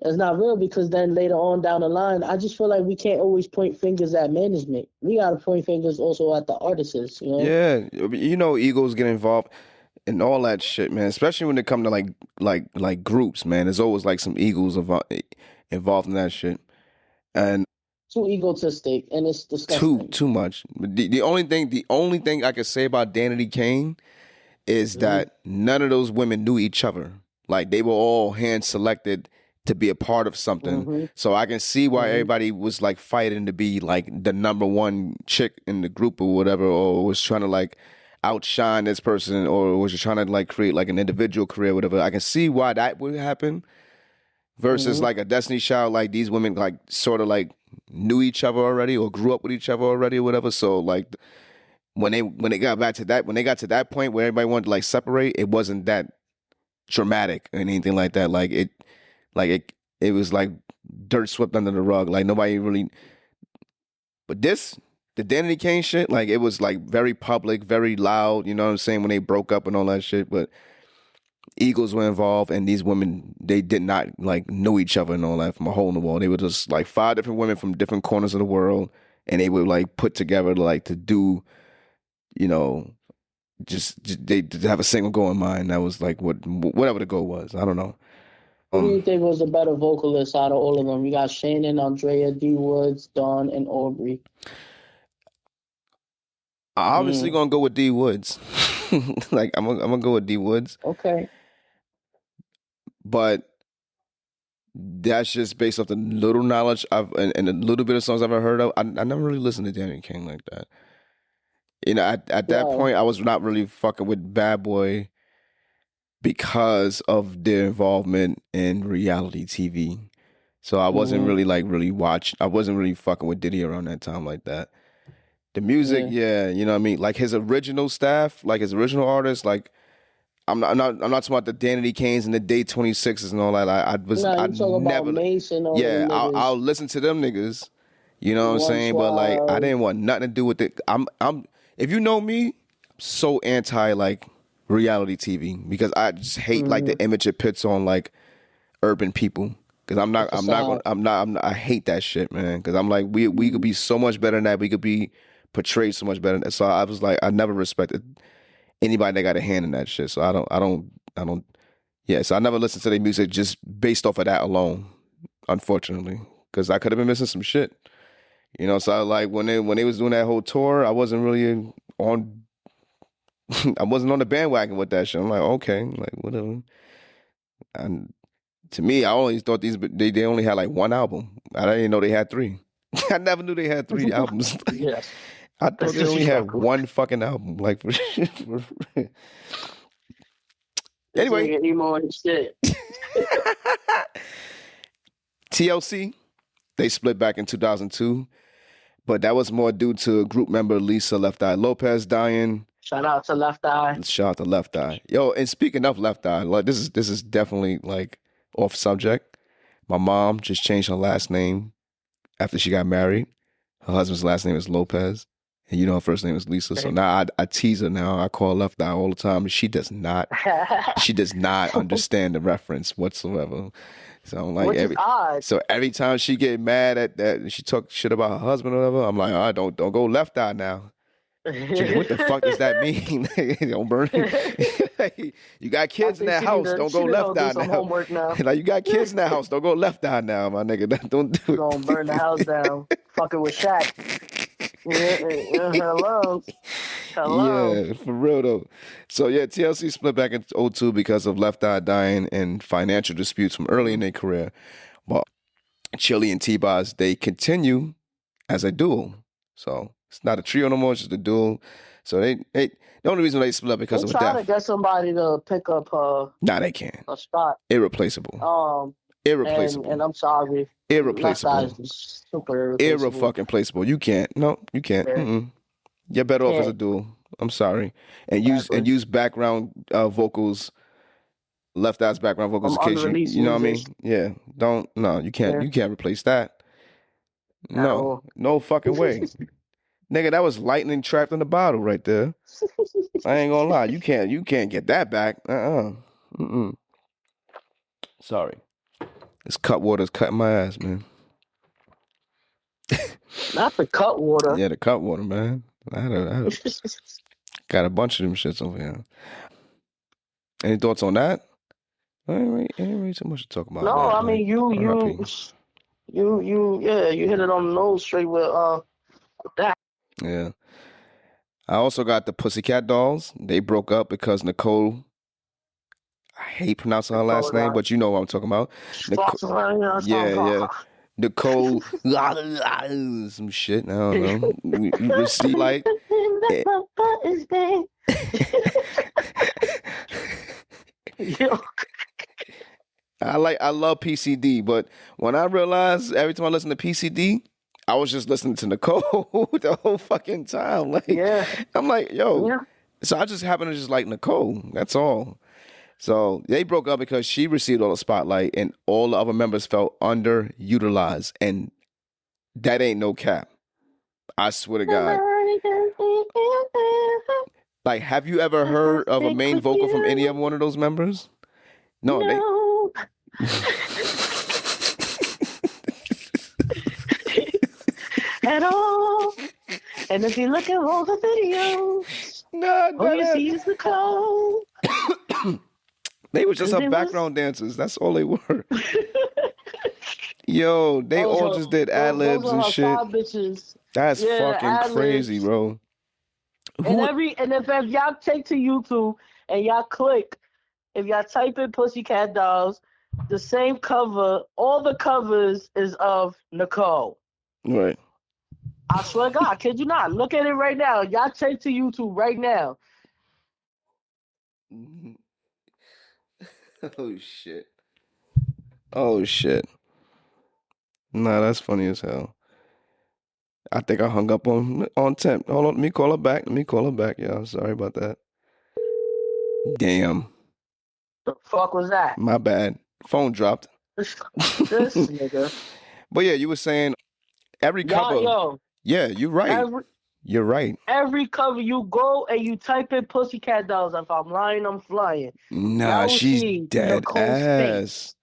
It's not real, because then later on down the line, I just feel like we can't always point fingers at management. We gotta point fingers also at the artists. You know? Yeah, you know, egos get involved. And all that shit, man. Especially when it come to like groups, man. There's always like some egos involved in that shit, and too egotistic, and it's disgusting. Too much. The only thing I can say about Danity Kane is that none of those women knew each other. Like they were all hand selected to be a part of something. So I can see why everybody was like fighting to be like the number one chick in the group or whatever, or was trying to like outshine this person, or was just trying to like create like an individual career, whatever. I can see why that would happen versus like a Destiny Child. Like these women like sort of like knew each other already or grew up with each other already or whatever. So like when they got to that point where everybody wanted to like separate, it wasn't that dramatic or anything like that. It was like dirt swept under the rug. Like nobody really. But the Danity Kane shit, like it was like very public, very loud, you know what I'm saying, when they broke up and all that shit. But egos were involved, and these women, they did not like know each other and all that from a hole in the wall. They were just like 5 different women from different corners of the world, and they would like put together like to do, you know, just they have a single goal in mind. That was like whatever the goal was. I don't know. Who do you think was a better vocalist out of all of them? We got Shannon, Andrea, D Woods, Dawn, and Aubrey. I'm obviously gonna go with D Woods. Like I'm gonna go with D Woods. Okay. But that's just based off the little knowledge I've and the little bit of songs I've ever heard of. I never really listened to Danny King like that. You know, at that point, I was not really fucking with Bad Boy because of their involvement in reality TV. So I wasn't really I wasn't really fucking with Diddy around that time like that. The music, you know what I mean? Like his original staff, like his original artists, like I'm not talking about the Danity Kanes and the Day 26s and all that. I never Mason or I'll listen to them niggas. You know what I'm saying? But like I didn't want nothing to do with it. I'm if you know me, I'm so anti like reality TV because I just hate like the image it puts on like urban people. Cause I hate that shit, man. Cause I'm like, we could be so much better than that. We could be portrayed so much better than that. So I was like, I never respected anybody that got a hand in that shit. So I don't. So I never listened to their music just based off of that alone, unfortunately. Cause I could have been missing some shit. You know, so I like when they was doing that whole tour, I wasn't really on I wasn't on the bandwagon with that shit. I'm like, okay, like whatever. And to me, I always thought they only had like one album. I didn't know they had three. I never knew they had three albums. Yes. I thought they only had one fucking album. Like for anyway. Emo and shit. TLC, they split back in 2002, but that was more due to group member Lisa Left Eye Lopez dying. Shout out to Left Eye. Shout out to Left Eye. Yo, and speaking of Left Eye, like this is definitely like off subject. My mom just changed her last name after she got married. Her husband's last name is Lopez. And you know her first name is Lisa. So now I tease her now. I call her Left Eye all the time. She does not understand the reference whatsoever. So I'm like, every time she get mad at that, she talk shit about her husband or whatever, I'm like, all right, don't go Left Eye now. What the fuck does that mean? Don't burn it. You got kids in that house. Don't go Left Eye now. Like you got kids in that house. Don't go Left Eye now, my nigga. Don't do it. Don't burn the house down. Fucking with Shaq. Hello. Yeah, for real though. So yeah, TLC split back in 2002 because of Left Eye dying and financial disputes from early in their career. But Chili and T-Boz, they continue as a duo. So it's not a trio no more, it's just a duo. So they the only reason they split up because of a death. Try to get somebody to pick up Nah, they can't. A spot. Irreplaceable. Irreplaceable. And I'm sorry. Irreplaceable. Super irreplaceable. You can't. No, you can't. Yeah. You're better off as a duo. I'm sorry. And use background vocals, Left Eye's background vocals occasionally. You know what I mean? Yeah. You can't. Yeah. You can't replace that. No fucking way. Nigga, that was lightning trapped in the bottle right there. I ain't gonna lie. You can't get that back. Sorry. This cut water's cutting my ass, man. Not the cut water. Yeah, the cut water, man. I got a bunch of them shits over here. Any thoughts on that? Ain't really too much to talk about. No, I mean you hit it on the nose straight with that. Yeah. I also got the Pussycat Dolls. They broke up because Nicole, I hate pronouncing her last name, but you know what I'm talking about. Nicole, some shit. I don't know. We see like. I love PCD, but when I realized every time I listen to PCD, I was just listening to Nicole the whole fucking time. Like, I'm like, yo. Yeah. So I just happen to just like Nicole. That's all. So they broke up because she received all the spotlight and all the other members felt underutilized. And that ain't no cap. I swear to God. Like, have you ever heard of a main vocal from any of one of those members? No. At all. And if you look at all the videos, all you see is Nicole. They were just her background dancers. That's all they were. Yo, they all just did ad-libs and shit. That's fucking crazy, bro. And if y'all take to YouTube and y'all click, if y'all type in Pussycat Dolls, the same cover, all the covers is of Nicole. Right. I swear to God, I kid you not. Look at it right now. Y'all take to YouTube right now. Oh shit. Oh shit. Nah, that's funny as hell. I think I hung up on temp. Hold on, let me call her back. Yeah, sorry about that. Damn. The fuck was that? My bad. Phone dropped. This nigga. But yeah, you were saying every cover. Yo. Yeah, you're right. You're right. Every cover you go and you type in Pussycat Dolls. If I'm lying, I'm flying. Nah, she's dead ass.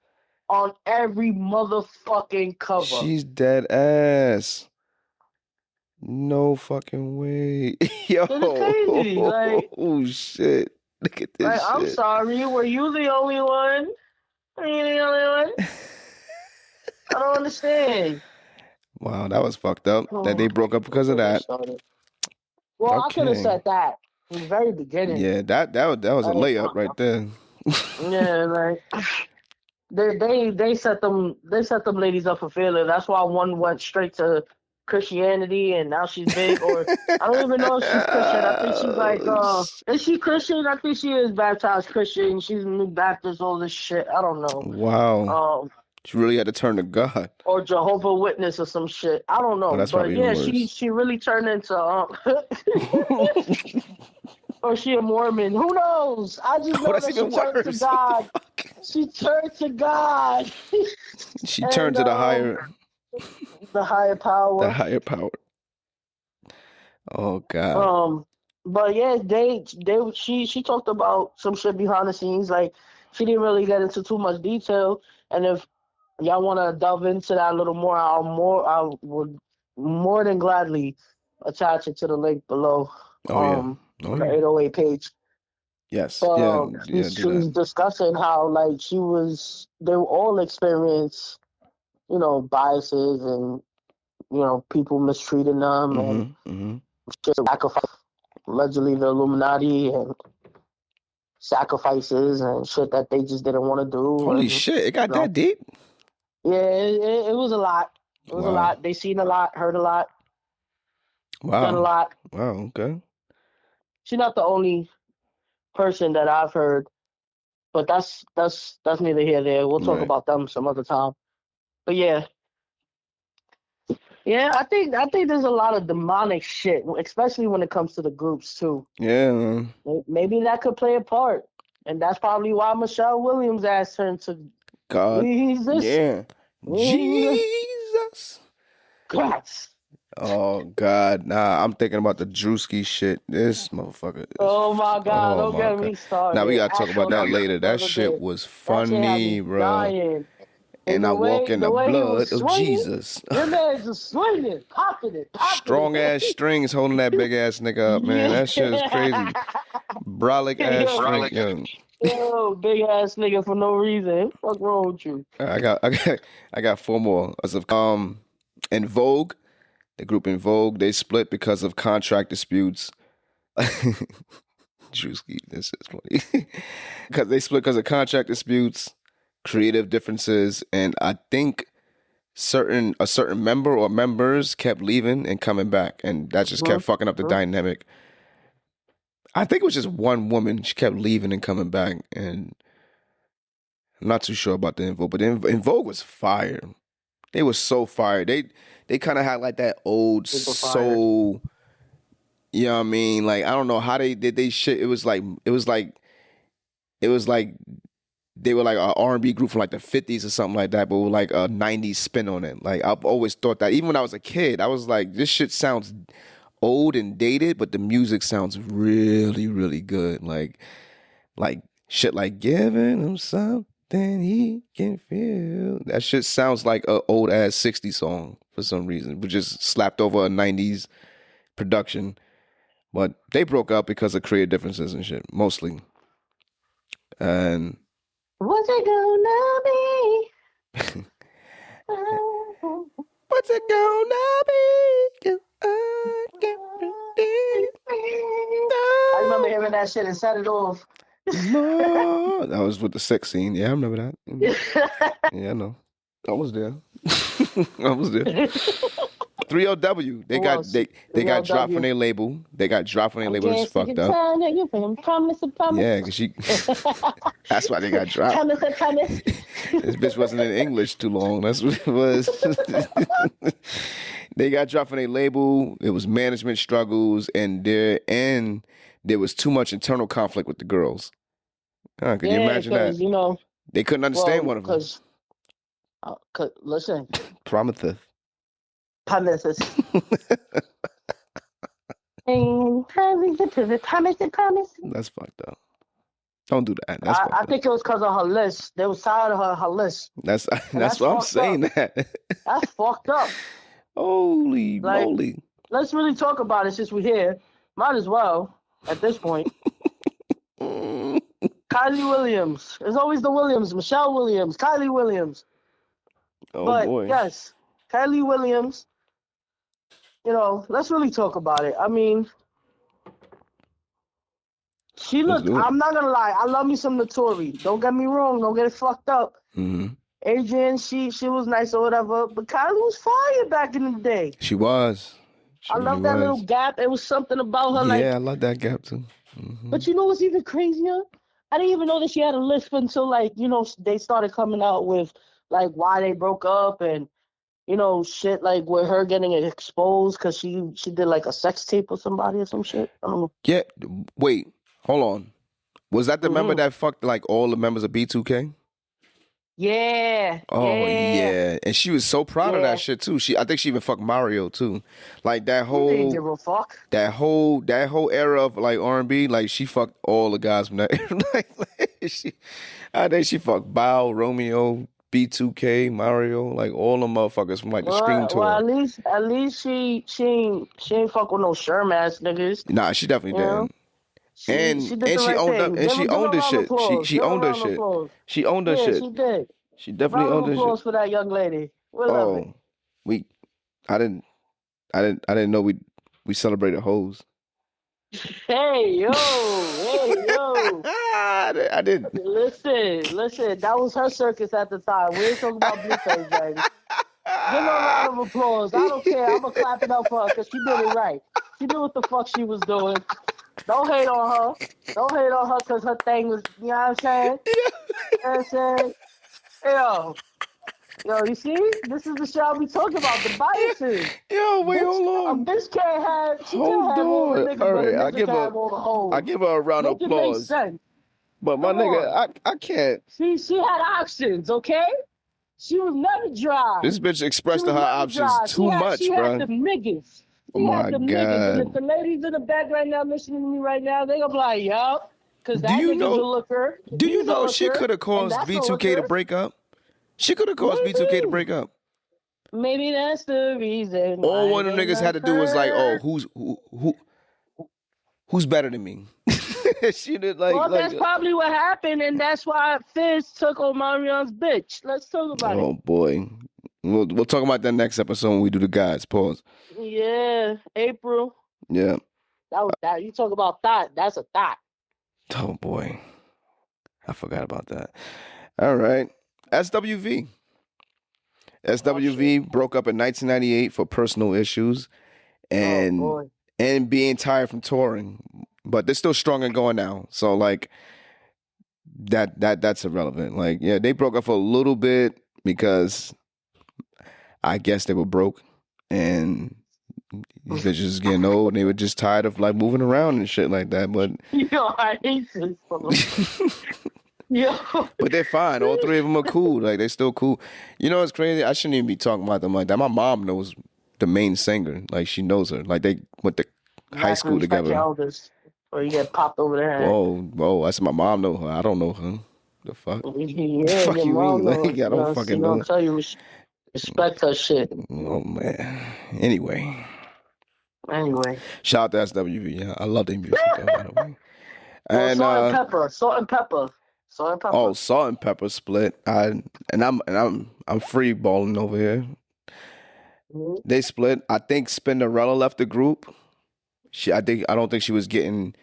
On every motherfucking cover. She's dead ass. No fucking way. Yo. It's crazy. Like, oh shit. Look at this shit. I'm sorry. Were you the only one? Are you the only one? I don't understand. Wow, that was fucked up. That they broke up because of that. Well, okay. I could have said that from the very beginning. Yeah, that was a layup right there. Yeah, like they set them ladies up for failure. That's why one went straight to Christianity and now she's big. Or I don't even know if she's Christian. I think she's like is she Christian? I think she is baptized Christian. She's New Baptist, all this shit. I don't know. Wow. She really had to turn to God. Or Jehovah's Witness or some shit. I don't know. But yeah, she really turned into or she a Mormon. Who knows? I just know that she turned to God. She turned to God. She turned to the higher power. The higher power. Oh God. But yeah, she talked about some shit behind the scenes. Like she didn't really get into too much detail. And if y'all want to delve into that a little more, I would more than gladly attach it to the link below. The 808 page. Yes. She was discussing how like they were all experience, biases and people mistreating them and sacrifice, allegedly the Illuminati and sacrifices and shit that they just didn't want to do. Holy shit! It got that deep. Yeah, it was a lot. It was a lot. They seen a lot, heard a lot. Wow. Done a lot. Wow. Okay. She's not the only person that I've heard, but that's neither here nor there. We'll talk about them some other time. But yeah, I think there's a lot of demonic shit, especially when it comes to the groups too. Yeah. Maybe that could play a part, and that's probably why Michelle Williams asked her to God. Jesus. Yeah. Jesus. Christ. Oh God, nah! I'm thinking about the Doechii shit. This motherfucker. Oh my God! Don't get me started. Now we gotta talk about that later. That shit was funny, bro. Dying. And I walk in the blood of Jesus. Your man's just swinging, popping it. Strong ass strings holding that big ass nigga up, man. That shit is crazy. Brolic ass string, yo, big ass nigga for no reason. What's wrong with you? I got four more. As of in Vogue. The group In Vogue, they split because of contract disputes. Doechii, this is funny. Because they split because of contract disputes, creative differences, and I think a certain member or members kept leaving and coming back, and that just kept fucking up the dynamic. I think it was just one woman. She kept leaving and coming back, and I'm not too sure about the In Vogue, but In Vogue was fire. They were so fire. They kind of had like that old soul, you know what I mean? Like, I don't know how they did they shit. It was like they were like an R&B group from like the 50s or something like that, but with like a 90s spin on it. Like, I've always thought that. Even when I was a kid, I was like, this shit sounds old and dated, but the music sounds really, really good. Like shit like giving him something he can feel. That shit sounds like an old ass 60s song for some reason, but just slapped over a 90s production. But they broke up because of creative differences and shit, mostly. And what's it gonna be? What's it gonna be? 'Cause I can't predict. hearing that shit and set it off. No, that was with the sex scene. Yeah, I remember that. Yeah, I know. I was there. I was there. 3LW. They got dropped from their label. They got dropped from their label. It's fucked up. Yeah, because she. That's why they got dropped. This bitch wasn't in English too long. That's what it was. They got dropped from their label. It was management struggles, and there was too much internal conflict with the girls. Can you imagine that? You know, they couldn't understand one of them. Listen. Prometheus. Promise. That's fucked up. Don't do that. I think it was because of her list. They was tired of her list. That's why I'm saying that. That's fucked up. Holy moly. Let's really talk about it since we're here. Might as well at this point. Kylie Williams. There's always the Williams. Michelle Williams. Kylie Williams. Oh, but boy. Yes, Kylie Williams. You know, let's really talk about it. I mean, she looked, I'm not going to lie. I love me some Notori. Don't get me wrong. Don't get it fucked up. Mm-hmm. Adrian, she was nice or whatever. But Kylie was fire back in the day. She was. I love that little gap. It was something about her. Yeah, I love that gap too. Mm-hmm. But you know what's even crazier? I didn't even know that she had a lisp until, like, you know, they started coming out with, like, why they broke up and, you know, shit like with her getting exposed because she did like a sex tape with somebody or some shit. I don't know. Yeah. Wait. Hold on. Was that the member that fucked like all the members of B2K? Yeah. Oh yeah. And she was so proud of that shit too. I think she even fucked Mario too. Like that whole didn't give a fuck. That whole era of like R&B, like she fucked all the guys from that era. I think she fucked Bow, Romeo, B2K, Mario, like all them motherfuckers from like the Scream tour. Well, at least she ain't fuck with no Sherm ass niggas. Nah, she definitely didn't. She owned up, and she owned her shit. She owned her shit. She owned her shit. She did. She definitely owned her shit. Applause for that young lady. We love it. I didn't know we celebrated hoes. Hey yo. I didn't. Listen. That was her circus at the time. We ain't talking about Blueface, baby. Give her a round of applause. I don't care. I'm gonna clap it up for her because she did it right. She knew what the fuck she was doing. Don't hate on her. Don't hate on her because her thing was, you know what I'm saying? You know what I'm saying? Yo, you see? This is the show I'll be talking about, the biases. Yo, wait, hold on. A bitch can't have, she hold can't have all the niggas, all right, I give her a round of applause. Make sense. But my nigga, I can't. She had options, okay? She was never dry. This bitch expressed her options too much, bro. She had the niggas. Oh my God. And if the ladies in the back right now listening to me right now, they gonna be like, yo, because that nigga's a looker. Do you know she could have caused B2K to break up? She could have caused B2K to break up. Maybe that's the reason. All one of the niggas had to do was like, oh, who's better than me? She did that's probably what happened, and that's why Fizz took Omarion's bitch. Let's talk about it. Oh boy. We'll talk about that next episode when we do the guys. Pause. Yeah, April. Yeah. That was that. You talk about thought. That's a thought. Oh boy, I forgot about that. All right, SWV. SWV broke up in 1998 for personal issues, and being tired from touring. But they're still strong and going now. So like that's irrelevant. Like yeah, they broke up for a little bit because I guess they were broke and these bitches was getting old and they were just tired of like moving around and shit like that. But yo, I hate this. Yo. But they're fine. All three of them are cool. Like, they're still cool. You know what's crazy? I shouldn't even be talking about them like that. My mom knows the main singer. Like, she knows her. Like, they went to high school together. Or you get popped over the head. Whoa. I said my mom know her. I don't know her. The fuck? Yeah, fuck your you mom mean? Like, I don't fucking know. I'll tell you, respect her shit. Oh, man. Anyway. Shout out to SWV. Yeah, I love their music, though, by the way. And, Salt and Pepper. Oh, Salt and Pepper split. I'm free balling over here. Mm-hmm. They split. I think Spinderella left the group. I don't think she was getting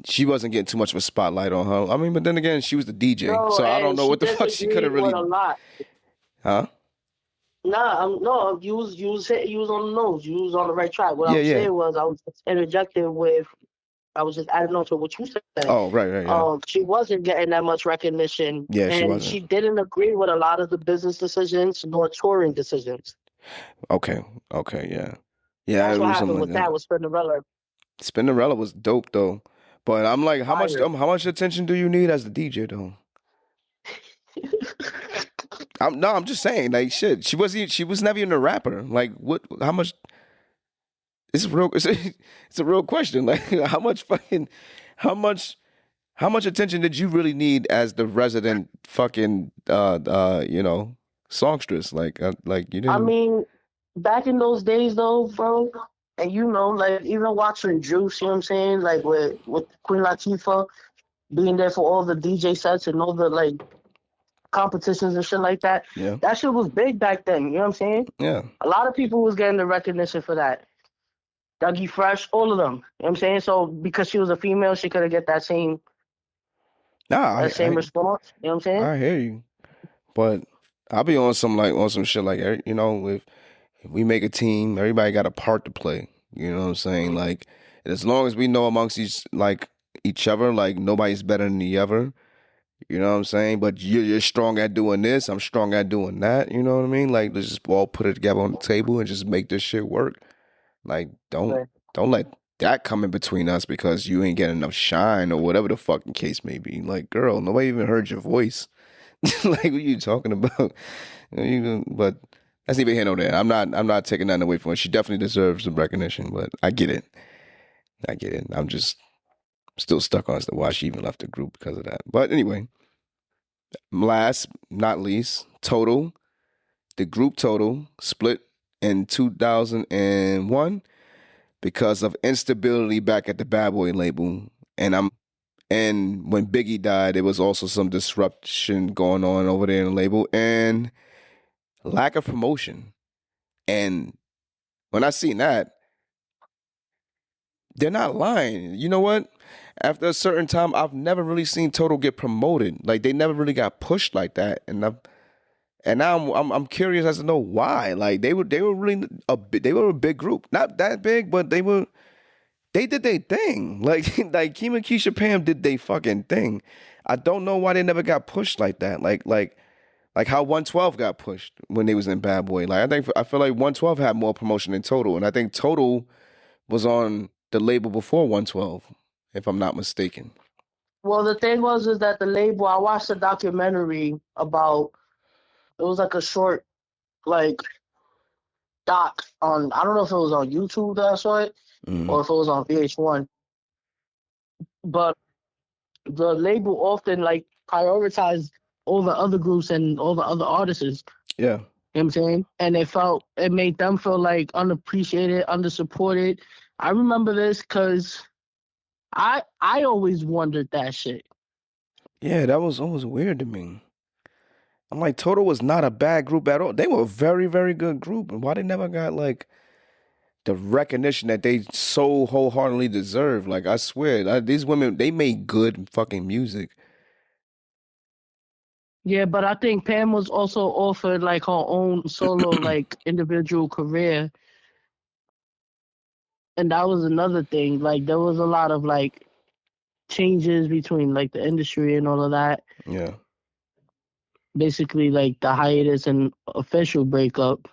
she wasn't getting too much of a spotlight on her. I mean, but then again, she was the DJ, No, so I don't and know she what the fuck she could have disagreed really. with a lot. Huh? Nah, no, you was on the nose. You was on the right track. What I was saying was I was just interjecting with. I was just adding on to what you said. Oh, right, yeah. She wasn't getting that much recognition. Yeah, she and wasn't. She didn't agree with a lot of the business decisions nor touring decisions. Okay, yeah. Yeah, that's it what was happened with that with Spinderella. Spinderella was dope though, but I'm like, how much attention do you need as the DJ though? I'm just saying, like, shit. She was never even a rapper. Like, what? How much? It's a real question. Like, how much attention did you really need as the resident fucking songstress? Like you didn't. I mean, back in those days though, bro, and like even watching Juice, you know what I'm saying? Like with Queen Latifah being there for all the DJ sets and all the like competitions and shit like that. Yeah. That shit was big back then, you know what I'm saying? Yeah. A lot of people was getting the recognition for that. Dougie Fresh, all of them. You know what I'm saying? So because she was a female, she couldn't get that same response. You know what I'm saying? I hear you. But I'll be on some shit like, if we make a team, everybody got a part to play. You know what I'm saying? Like, as long as we know amongst each other, like nobody's better than the other. You know what I'm saying? But you're strong at doing this, I'm strong at doing that. You know what I mean? Like, let's just all put it together on the table and just make this shit work. Like, don't let that come in between us because you ain't getting enough shine or whatever the fucking case may be. Like, girl, nobody even heard your voice. Like, what are you talking about? But that's neither here nor there. I'm not taking nothing away from her. She definitely deserves some recognition, but I get it. I'm just still stuck on as to why she even left the group because of that. But anyway, last not least, Total. The group Total split in 2001 because of instability back at the Bad Boy label. And when Biggie died, there was also some disruption going on over there in the label and lack of promotion. And when I seen that, they're not lying. You know what? After a certain time, I've never really seen Total get promoted. Like, they never really got pushed like that. And now I'm curious as to know why. Like, they were really they were a big group. Not that big, but they did their thing. Like Keem and Keisha Pam did their fucking thing. I don't know why they never got pushed like that. Like how 112 got pushed when they was in Bad Boy. Like, I feel like 112 had more promotion than Total, and I think Total was on the label before 112, if I'm not mistaken. Well, the thing is that the label, I watched a documentary about, it was like a short, like, doc on, I don't know if it was on YouTube that I saw it, or if it was on VH1. But the label often, like, prioritized all the other groups and all the other artists. Yeah. You know what I'm saying? And it made them feel like unappreciated, undersupported. I remember this because I always wondered that shit. Yeah, that was always weird to me. I'm like, Total was not a bad group at all. They were a very, very good group. And why they never got, like, the recognition that they so wholeheartedly deserve? Like, I swear, these women, they made good fucking music. Yeah, but I think Pam was also offered, like, her own solo, like, individual career. And that was another thing. Like, there was a lot of, like, changes between, like, the industry and all of that. Yeah. Basically, like, the hiatus and official breakup.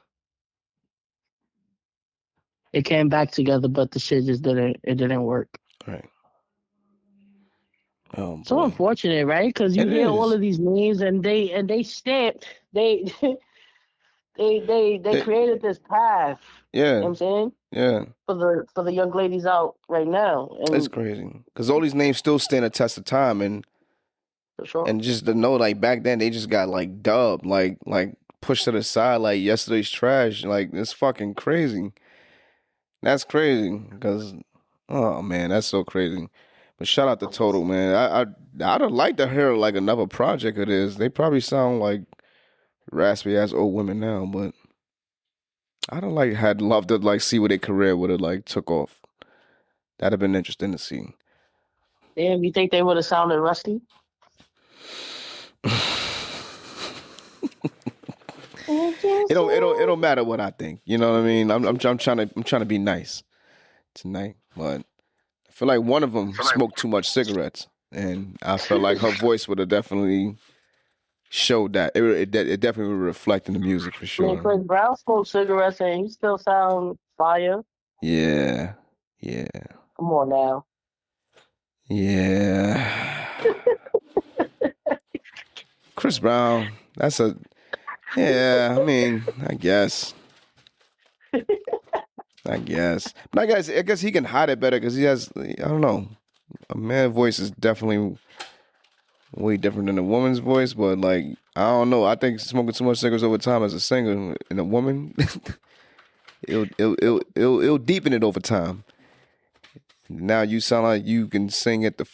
It came back together, but the shit just didn't work. Right. Oh, boy. So unfortunate, right? Because you hear all of these names and they created this path. Yeah. You know what I'm saying? Yeah. For the young ladies out right now. And it's crazy. Because all these names still stand a test of time, and for sure. And just to know, like, back then they just got like dubbed, like pushed to the side, like yesterday's trash. Like, it's fucking crazy. That's crazy. Because, oh man, that's so crazy. But shout out to Total, man. I'd have liked to hear like another project of this. They probably sound like raspy ass old women now, but had loved to like see what their career would have like took off. That'd have been interesting to see. Damn, you think they would have sounded rusty? It don't matter what I think. You know what I mean? I'm trying to be nice tonight, but I feel like one of them smoked too much cigarettes, and I felt like her voice would have definitely showed that. It definitely would reflect in the music for sure. Man, Chris Brown smoked cigarettes and he still sound fire. Yeah. Come on now. Yeah. Chris Brown, that's a... Yeah, I mean, I guess. But I guess he can hide it better because he has, I don't know, a man's voice is definitely way different than a woman's voice, but like, I don't know. I think smoking too much cigarettes over time as a singer and a woman, it'll deepen it over time. Now you sound like you can sing at the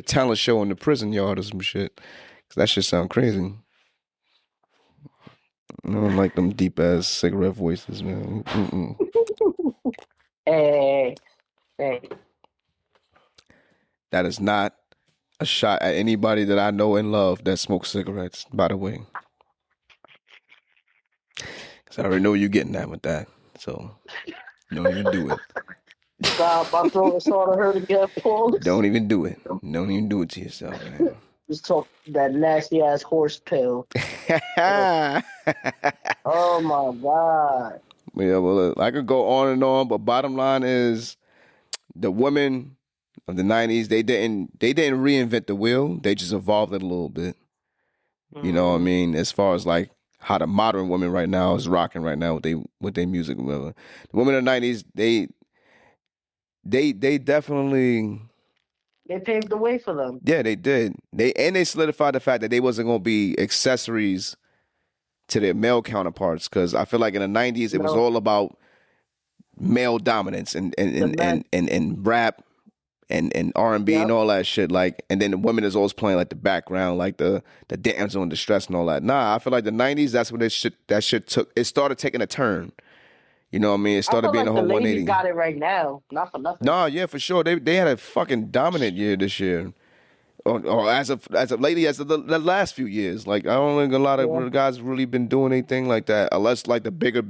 talent show in the prison yard or some shit. Cause that shit sound crazy. I don't like them deep ass cigarette voices, man. Hey. That is not a shot at anybody that I know and love that smokes cigarettes, by the way. Because I already know you're getting that with that. So, don't even do it. Stop, my throat is starting to hurt again, Paul. Don't even do it. Don't even do it to yourself, man. Just talk that nasty ass horse pill. Oh my God. Yeah, well, look, I could go on and on, but bottom line is the women of the 90s, they didn't reinvent the wheel. They just evolved it a little bit. You know what I mean? As far as like how the modern women right now is rocking right now with their music. The women of the 90s, they definitely... They paved the way for them. Yeah, they did. They solidified the fact that they wasn't going to be accessories to their male counterparts, because I feel like in the 90s it was all about male dominance and rap and R&B and all that shit. Like, and then the women is always playing like the background, like the damsel in distress and all that. Nah, I feel like the 90s, that's when that shit took. It started taking a turn. You know what I mean? It started being a whole 180. The ladies got it right now, not for nothing. No, yeah, for sure. They had a fucking dominant year this year, or as of lately as the last few years. Like, I don't think a lot of guys really been doing anything like that, unless like the bigger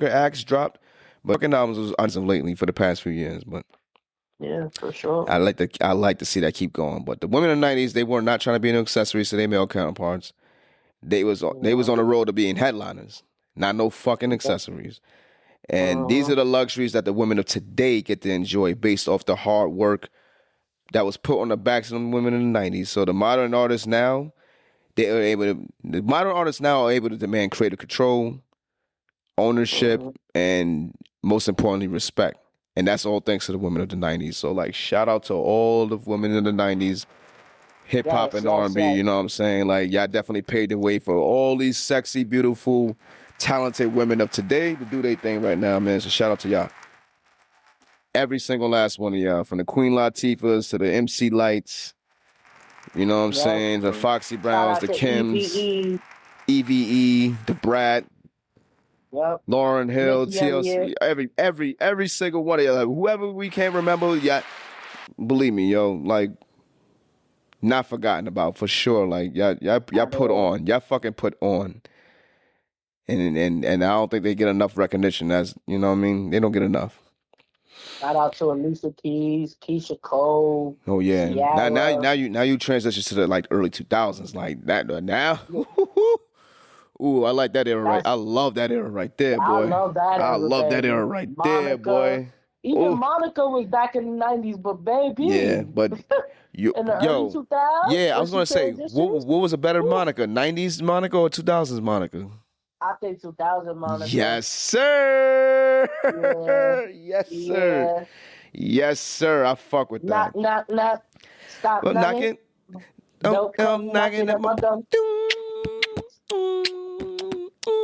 acts dropped. But fucking albums was as of lately for the past few years. But yeah, for sure. I like to see that keep going. But the women in the 90s, they were not trying to be an accessories to their male counterparts. They was on the road to being headliners, not no fucking accessories. And these are the luxuries that the women of today get to enjoy based off the hard work that was put on the backs of the women in the 90s. So the modern artists now, are able to demand creative control, ownership, and most importantly, respect. And that's all thanks to the women of the 90s. So like, shout out to all the women in the 90s, hip hop and R&B, you know what I'm saying? Like, y'all definitely paved the way for all these sexy, beautiful, talented women of today to do their thing right now, man. So shout out to y'all. Every single last one of y'all, from the Queen Latifahs to the MC Lights, you know what I'm saying? The Foxy Browns, the Kims, EVE, the Brat, Lauryn Hill, TLC, every single one of y'all. Like, whoever we can't remember, believe me, yo, like, not forgotten about for sure. Like, y'all put on, y'all fucking put on. And I don't think they get enough recognition, as you know what I mean? They don't get enough. Shout out to Alicia Keys, Keisha Cole. Oh yeah. Now you transition to the like early 2000s like that now. Ooh, I like that era right. I love that era right there, boy. I love that era right there, boy. Even Monica was back in the 90s, but baby. Yeah, but in the early 2000s. Yeah, I was gonna say, what was a better Monica? 90s Monica or 2000s Monica? I think 2000 Monica. Yes, sir. Yeah. Yes, sir. Yeah. Yes, sir. I fuck with that. Knock. Stop knocking. Don't come knocking at my door.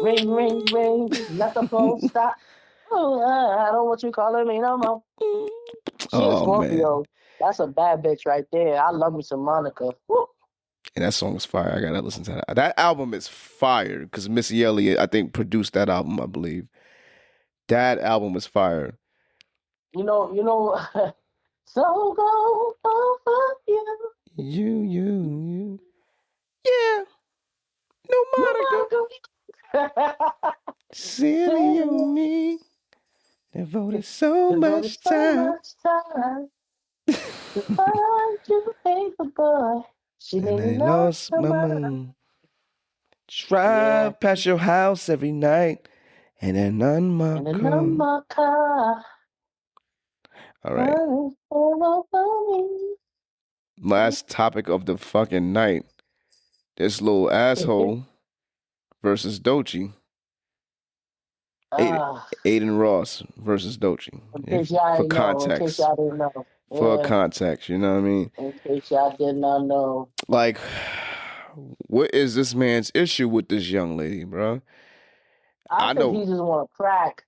Ring. Let the phone stop. Oh, I don't want you calling me no more. She's Scorpio. Man. That's a bad bitch right there. I love me some Monica. Woo. And that song is fire. I gotta listen to that. That album is fire because Missy Elliott, I think, produced that album. I believe that album is fire. You know. So go over you. You. Yeah. No Monica. Silly on me. Devoted so much time. To find you, faithful boy. She made me lost my mind. Drive past your house every night and an unmarked car. All right. Last topic of the fucking night. This little asshole versus Doechii. Adin Ross versus Doechii. For context. In case y'all didn't know. For context, you know what I mean? In case y'all did not know. Like, what is this man's issue with this young lady, bro? I think he just want to crack.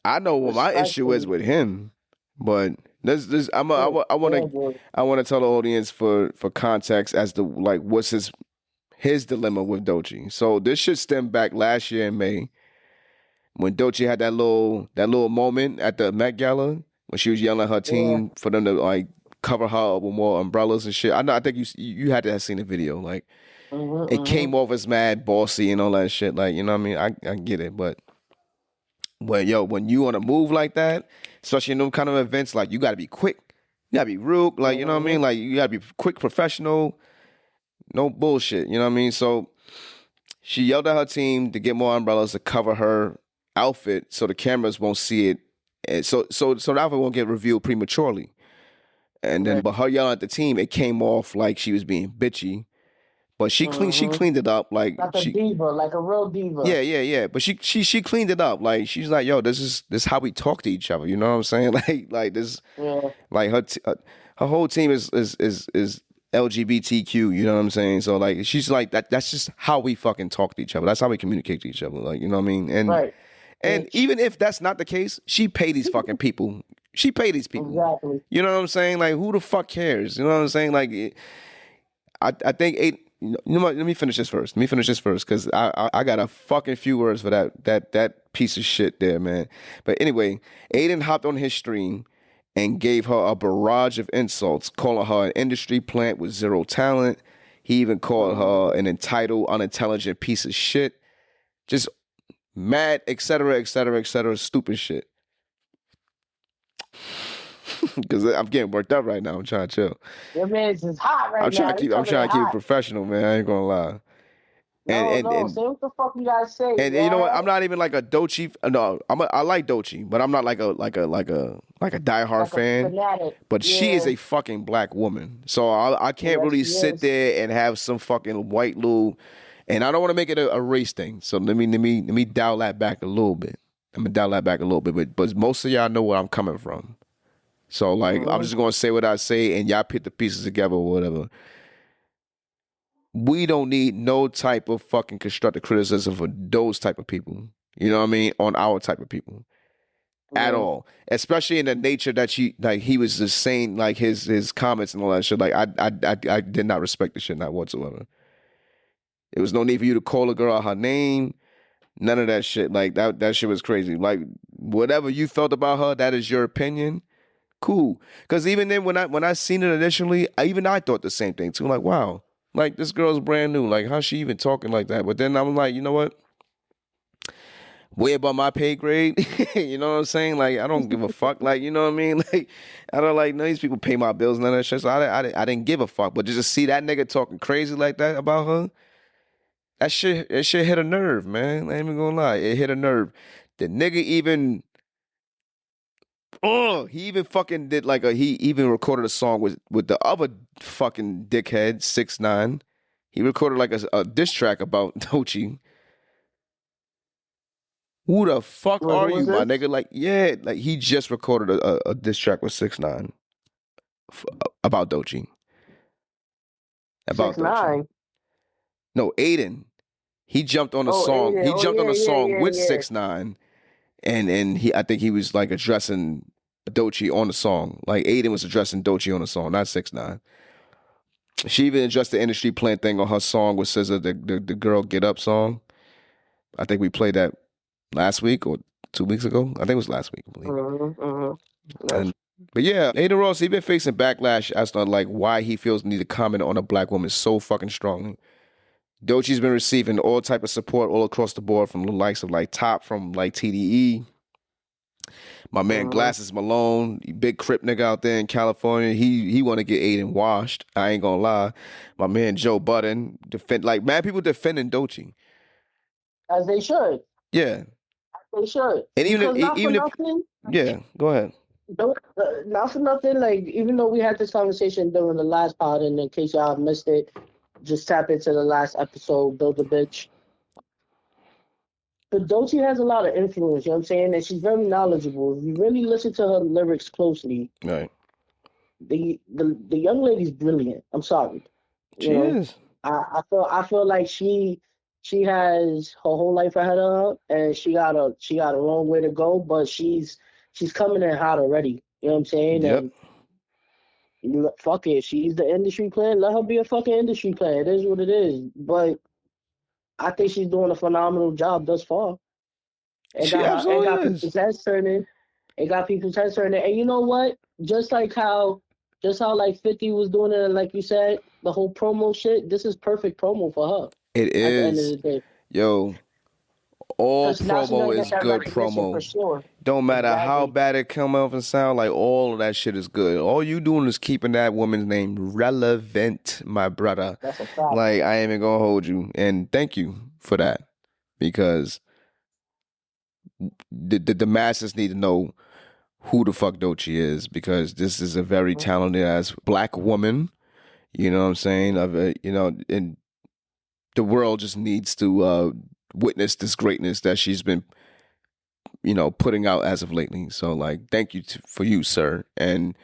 I know what my issue is with him, but I want to tell the audience for context as to like what's his dilemma with Doechii. So this should stem back last year in May when Doechii had that little moment at the Met Gala when she was yelling at her team for them to like cover her up with more umbrellas and shit. I think you had to have seen the video. Like it came off as mad bossy and all that shit. Like, you know what I mean? I get it, but when you on a move like that, especially in those kind of events, like you got to be quick, you got to be real, like you know what I mean, like you got to be quick, professional, no bullshit. You know what I mean? So she yelled at her team to get more umbrellas to cover her outfit so the cameras won't see it, and so the outfit won't get revealed prematurely. And then, but her yelling at the team, it came off like she was being bitchy. But she cleaned it up like a diva, like a real diva. Yeah. But she cleaned it up. Like she's like, yo, this is how we talk to each other. You know what I'm saying? Like this. Yeah. Like her whole team is LGBTQ. You know what I'm saying? So like she's like that. That's just how we fucking talk to each other. That's how we communicate to each other. Like, you know what I mean? And even if that's not the case, she paid these fucking people. She paid these people. Exactly. You know what I'm saying? Like who the fuck cares? You know what I'm saying? Like I think you know what? Let me finish this first because I got a fucking few words for that piece of shit there, man. But anyway, Adin hopped on his stream and gave her a barrage of insults, calling her an industry plant with zero talent. He even called her an entitled, unintelligent piece of shit. Just mad, et cetera, stupid shit. Because I'm getting worked up right now. I'm trying to chill. Your man's is hot right now. I'm trying to keep it professional, man. I ain't gonna lie. No, say what the fuck you gotta say. And you know what? I'm not even like a Doechii. No, I like Doechii, but I'm not like a diehard fan. Fanatic. But she is a fucking black woman, so I can't really sit there and have some fucking white little. And I don't want to make it a race thing. So let me dial that back a little bit. But most of y'all know where I'm coming from. So, like, I'm just going to say what I say, and y'all put the pieces together or whatever. We don't need no type of fucking constructive criticism for those type of people. You know what I mean? On our type of people. At all. Especially in the nature that he was just saying, like, his comments and all that shit. Like, I did not respect the shit, not whatsoever. There was no need for you to call a girl out her name. None of that shit. Like, that shit was crazy. Like, whatever you felt about her, that is your opinion. Cool. Because even then, when I seen it initially, I thought the same thing too. Like, wow, like this girl's brand new. Like, how's she even talking like that? But then I'm like, you know what? Way above my pay grade. You know what I'm saying? Like, I don't give a fuck. Like, you know what I mean? Like, I don't like none of these people pay my bills and none of that shit. So I didn't give a fuck. But just to see that nigga talking crazy like that about her, that shit hit a nerve, man. I ain't even gonna lie. It hit a nerve. The nigga even. Oh, he even fucking did he even recorded a song with the other fucking dickhead, 6ix9ine. He recorded like a diss track about Doechii. Who the fuck are you, my nigga? Like, yeah, like he just recorded a diss track with 6ix9ine about Doechii. About 6ix9ine? No, Adin. He jumped on a song. Adin. He jumped on a song with 6ix9ine. And I think he was like addressing Doechii on the song. Like Adin was addressing Doechii on the song, not 6ix9ine. She even addressed the industry plant thing on her song with SZA, the Girl Get Up song. I think we played that last week or 2 weeks ago. I think it was last week, I believe. But yeah, Adin Ross, he been facing backlash as to like why he feels the need to comment on a black woman so fucking strongly. Doechii's been receiving all type of support all across the board from the likes of like Top, from like TDE. My man Glasses Malone, big Crip nigga out there in California. He want to get Adin washed. I ain't gonna lie. My man Joe Budden mad people defending Doechii. As they should. Yeah. They should. And even nothing, yeah, go ahead. Not for nothing. Like, even though we had this conversation during the last pod, and in case y'all missed it, just tap into the last episode, Build a Bitch. But Doechii has a lot of influence, you know what I'm saying? And she's very knowledgeable. If you really listen to her lyrics closely, right, the young lady's brilliant. I'm sorry. She is. I feel like she has her whole life ahead of her, and she got a long way to go, but she's coming in hot already. You know what I'm saying? Yep. And fuck it, she's the industry player. Let her be a fucking industry player. It is what it is. But I think she's doing a phenomenal job thus far. She absolutely is. People's heads turning. It got people's heads turning. And you know what? Just how like 50 was doing it, and like you said, the whole promo shit, this is perfect promo for her. It is. At the end of the day. Yo, all promo is good promo. For sure. Don't matter how bad it come off and sound, like all of that shit is good. All you doing is keeping that woman's name relevant, my brother. That's a fact. Like, I ain't even gonna hold you. And thank you for that. Because the masses need to know who the fuck Doechii is, because this is a very talented ass black woman. You know what I'm saying? And the world just needs to witness this greatness that she's been, putting out as of lately. So, like, thank you for you, sir, and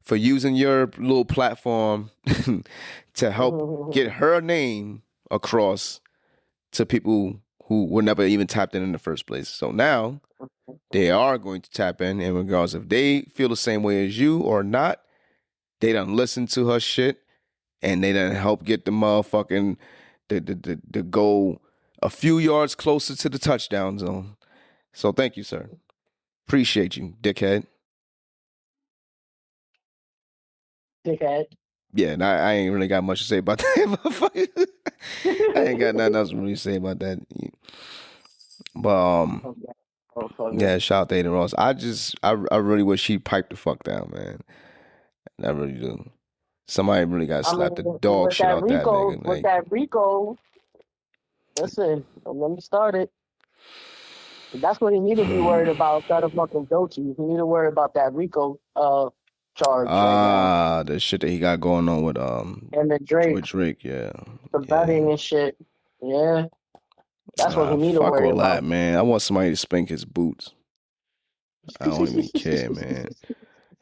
for using your little platform to help get her name across to people who were never even tapped in the first place. So now they are going to tap in regardless if they feel the same way as you or not. They done listen to her shit, and they done help get the motherfucking the goal a few yards closer to the touchdown zone. So thank you, sir. Appreciate you, dickhead. Dickhead. Yeah, and I ain't really got much to say about that. I ain't got nothing else to really say about that. But yeah, shout out to Adin Ross. I really wish he piped the fuck down, man. I really do. Somebody really got to slap the dog shit out that nigga. With that Rico, listen, don't let me start it. That's what he need to be worried about, instead of fucking Doechii. He need to worry about that Rico charge. The shit that he got going on with and the Drake. With Drake, yeah. The betting and shit. Yeah. That's what he need to worry about. Fuck all that, man. I want somebody to spank his boots. I don't even care, man.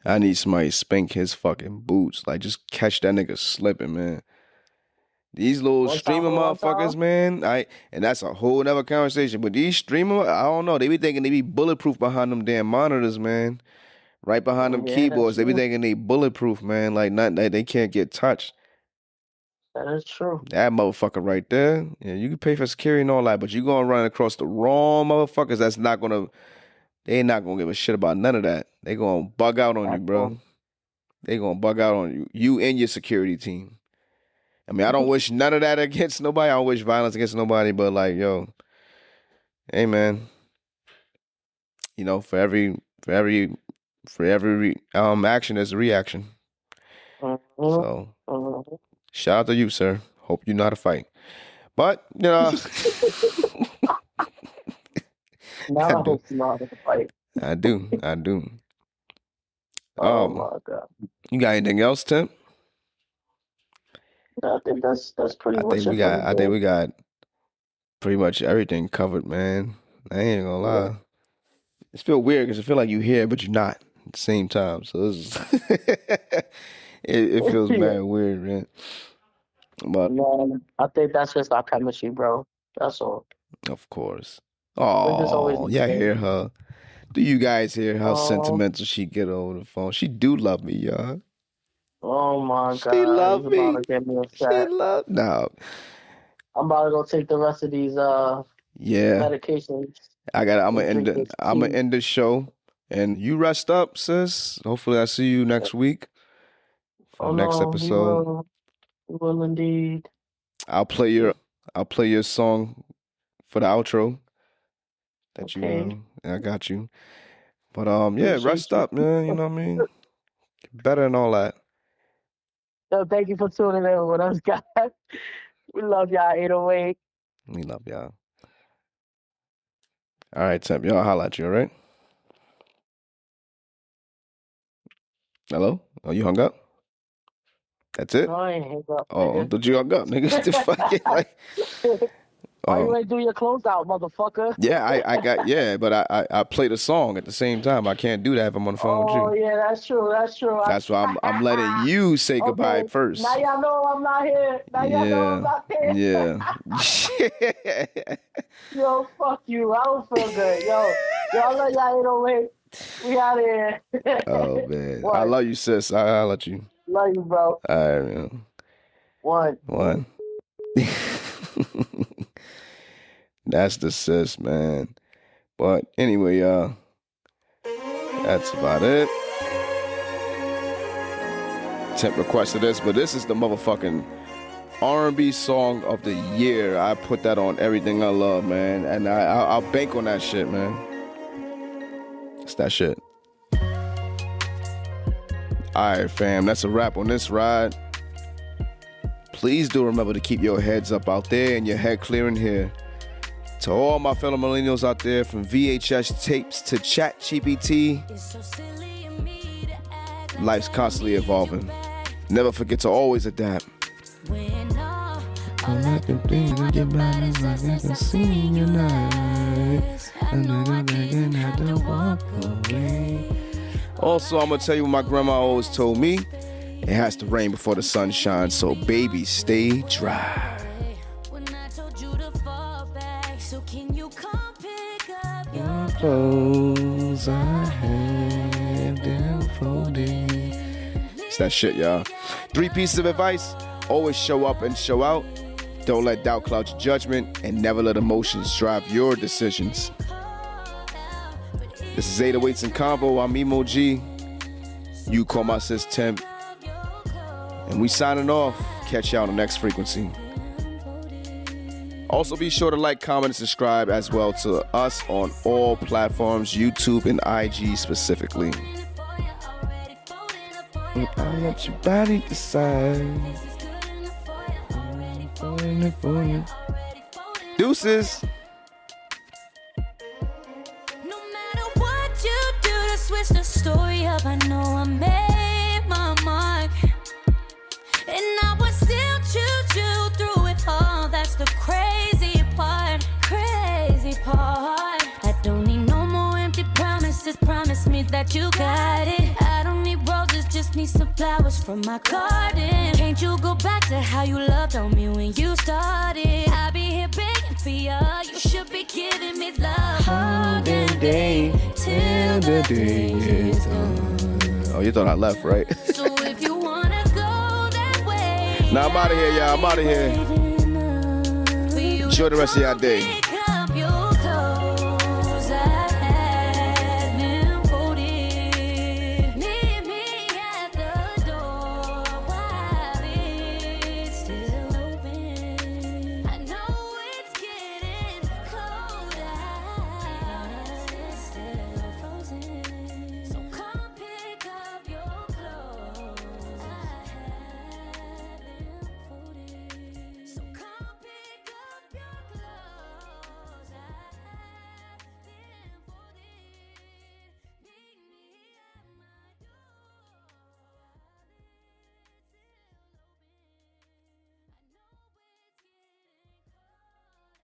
I need somebody to spank his fucking boots. Like, just catch that nigga slipping, man. These little streamer motherfuckers, man. And that's a whole nother conversation. But these streamer, I don't know. They be thinking they be bulletproof behind them damn monitors, man. Right behind them keyboards. They be thinking they bulletproof, man. Like, nothing, they can't get touched. That is true. That motherfucker right there. Yeah, you can pay for security and all that, but you gonna run across the wrong motherfuckers. They ain't not gonna give a shit about none of that. They gonna bug out on you, bro. They gonna bug out on you. You and your security team. I mean, I don't wish none of that against nobody. I don't wish violence against nobody, but like, yo, hey man, for every action there's a reaction. So shout out to you, sir. Hope you know how to fight. But now I hope you know how to fight. I do. Oh my God. You got anything else, Tim? I think that's pretty much it. I think we got pretty much everything covered, man. I ain't gonna lie. It's feel weird because I feel like you here, but you're not at the same time. So this is it feels very weird, man. But I think that's just our chemistry, bro. That's all. Of course. Oh, yeah, I hear her. Do you guys hear how sentimental she get over the phone? She do love me, y'all. Oh my God. She love me. No. I'm about to go take the rest of these medications. I'm gonna end the show And you rest up, sis. Hopefully I see you next week for the next episode. We will indeed. I'll play your song for the outro. I got you. But rest up, man. You know what I mean? Get better and all that. So thank you for tuning in with us, guys. We love y'all, 808. We love y'all. All right, Temp. Y'all holla at you, all right? Hello? Oh, you hung up? That's it? No, I ain't hang up. Oh, did you hung up, nigga? The fucking like. Why you ain't do your closeout, motherfucker? Yeah, but I played a song at the same time. I can't do that if I'm on the phone with you. Oh yeah, that's true. That's why I'm letting you say goodbye first. Now y'all know I'm not here. Yeah. Yo, fuck you. I don't feel good. Yo, y'all love y'all 808. We out here. Oh man, what? I love you, sis. I'll let you. Love you, bro. All right, man. One. That's the sis, man. But anyway, that's about it. Temp requested this, but this is the motherfucking R&B song of the year. I put that on everything I love, man, and I'll bank on that shit, man. It's that shit. All right, fam. That's a wrap on this ride. Please do remember to keep your heads up out there and your head clear in here. To all my fellow millennials out there, from VHS tapes to ChatGPT, life's constantly evolving. Never forget to always adapt. All I can think of your body is like I can see in your eyes. I know I'm begging not to walk away. Also, I'm going to tell you what my grandma always told me. It has to rain before the sun shines, so baby, stay dry. Your clothes I have them folded. It's that shit, y'all. 3 pieces of advice. Always show up and show out. Don't let doubt cloud your judgment, and never let emotions drive your decisions. This is 808s and Convo. I'm Emo G. You call my sis Temp. And we signing off. Catch you on the next frequency. Also, be sure to like, comment, and subscribe as well to us on all platforms, YouTube and IG specifically. And I'll let your body decide. For you. Deuces. No matter what you do to switch the story up, I know I made my mark. And I would still choose you through it all. That's the crazy part. I don't need no more empty promises. Promise me that you got it. I don't need roses, just need some flowers from my garden. Can't you go back to how you loved on me when you started? I'll be here begging for you. You should be giving me love all day till the day is gone. Oh, you thought I left, right? So if you wanna go that way, now I'm out of here, y'all. I'm out of here. Enjoy the rest of y'all day.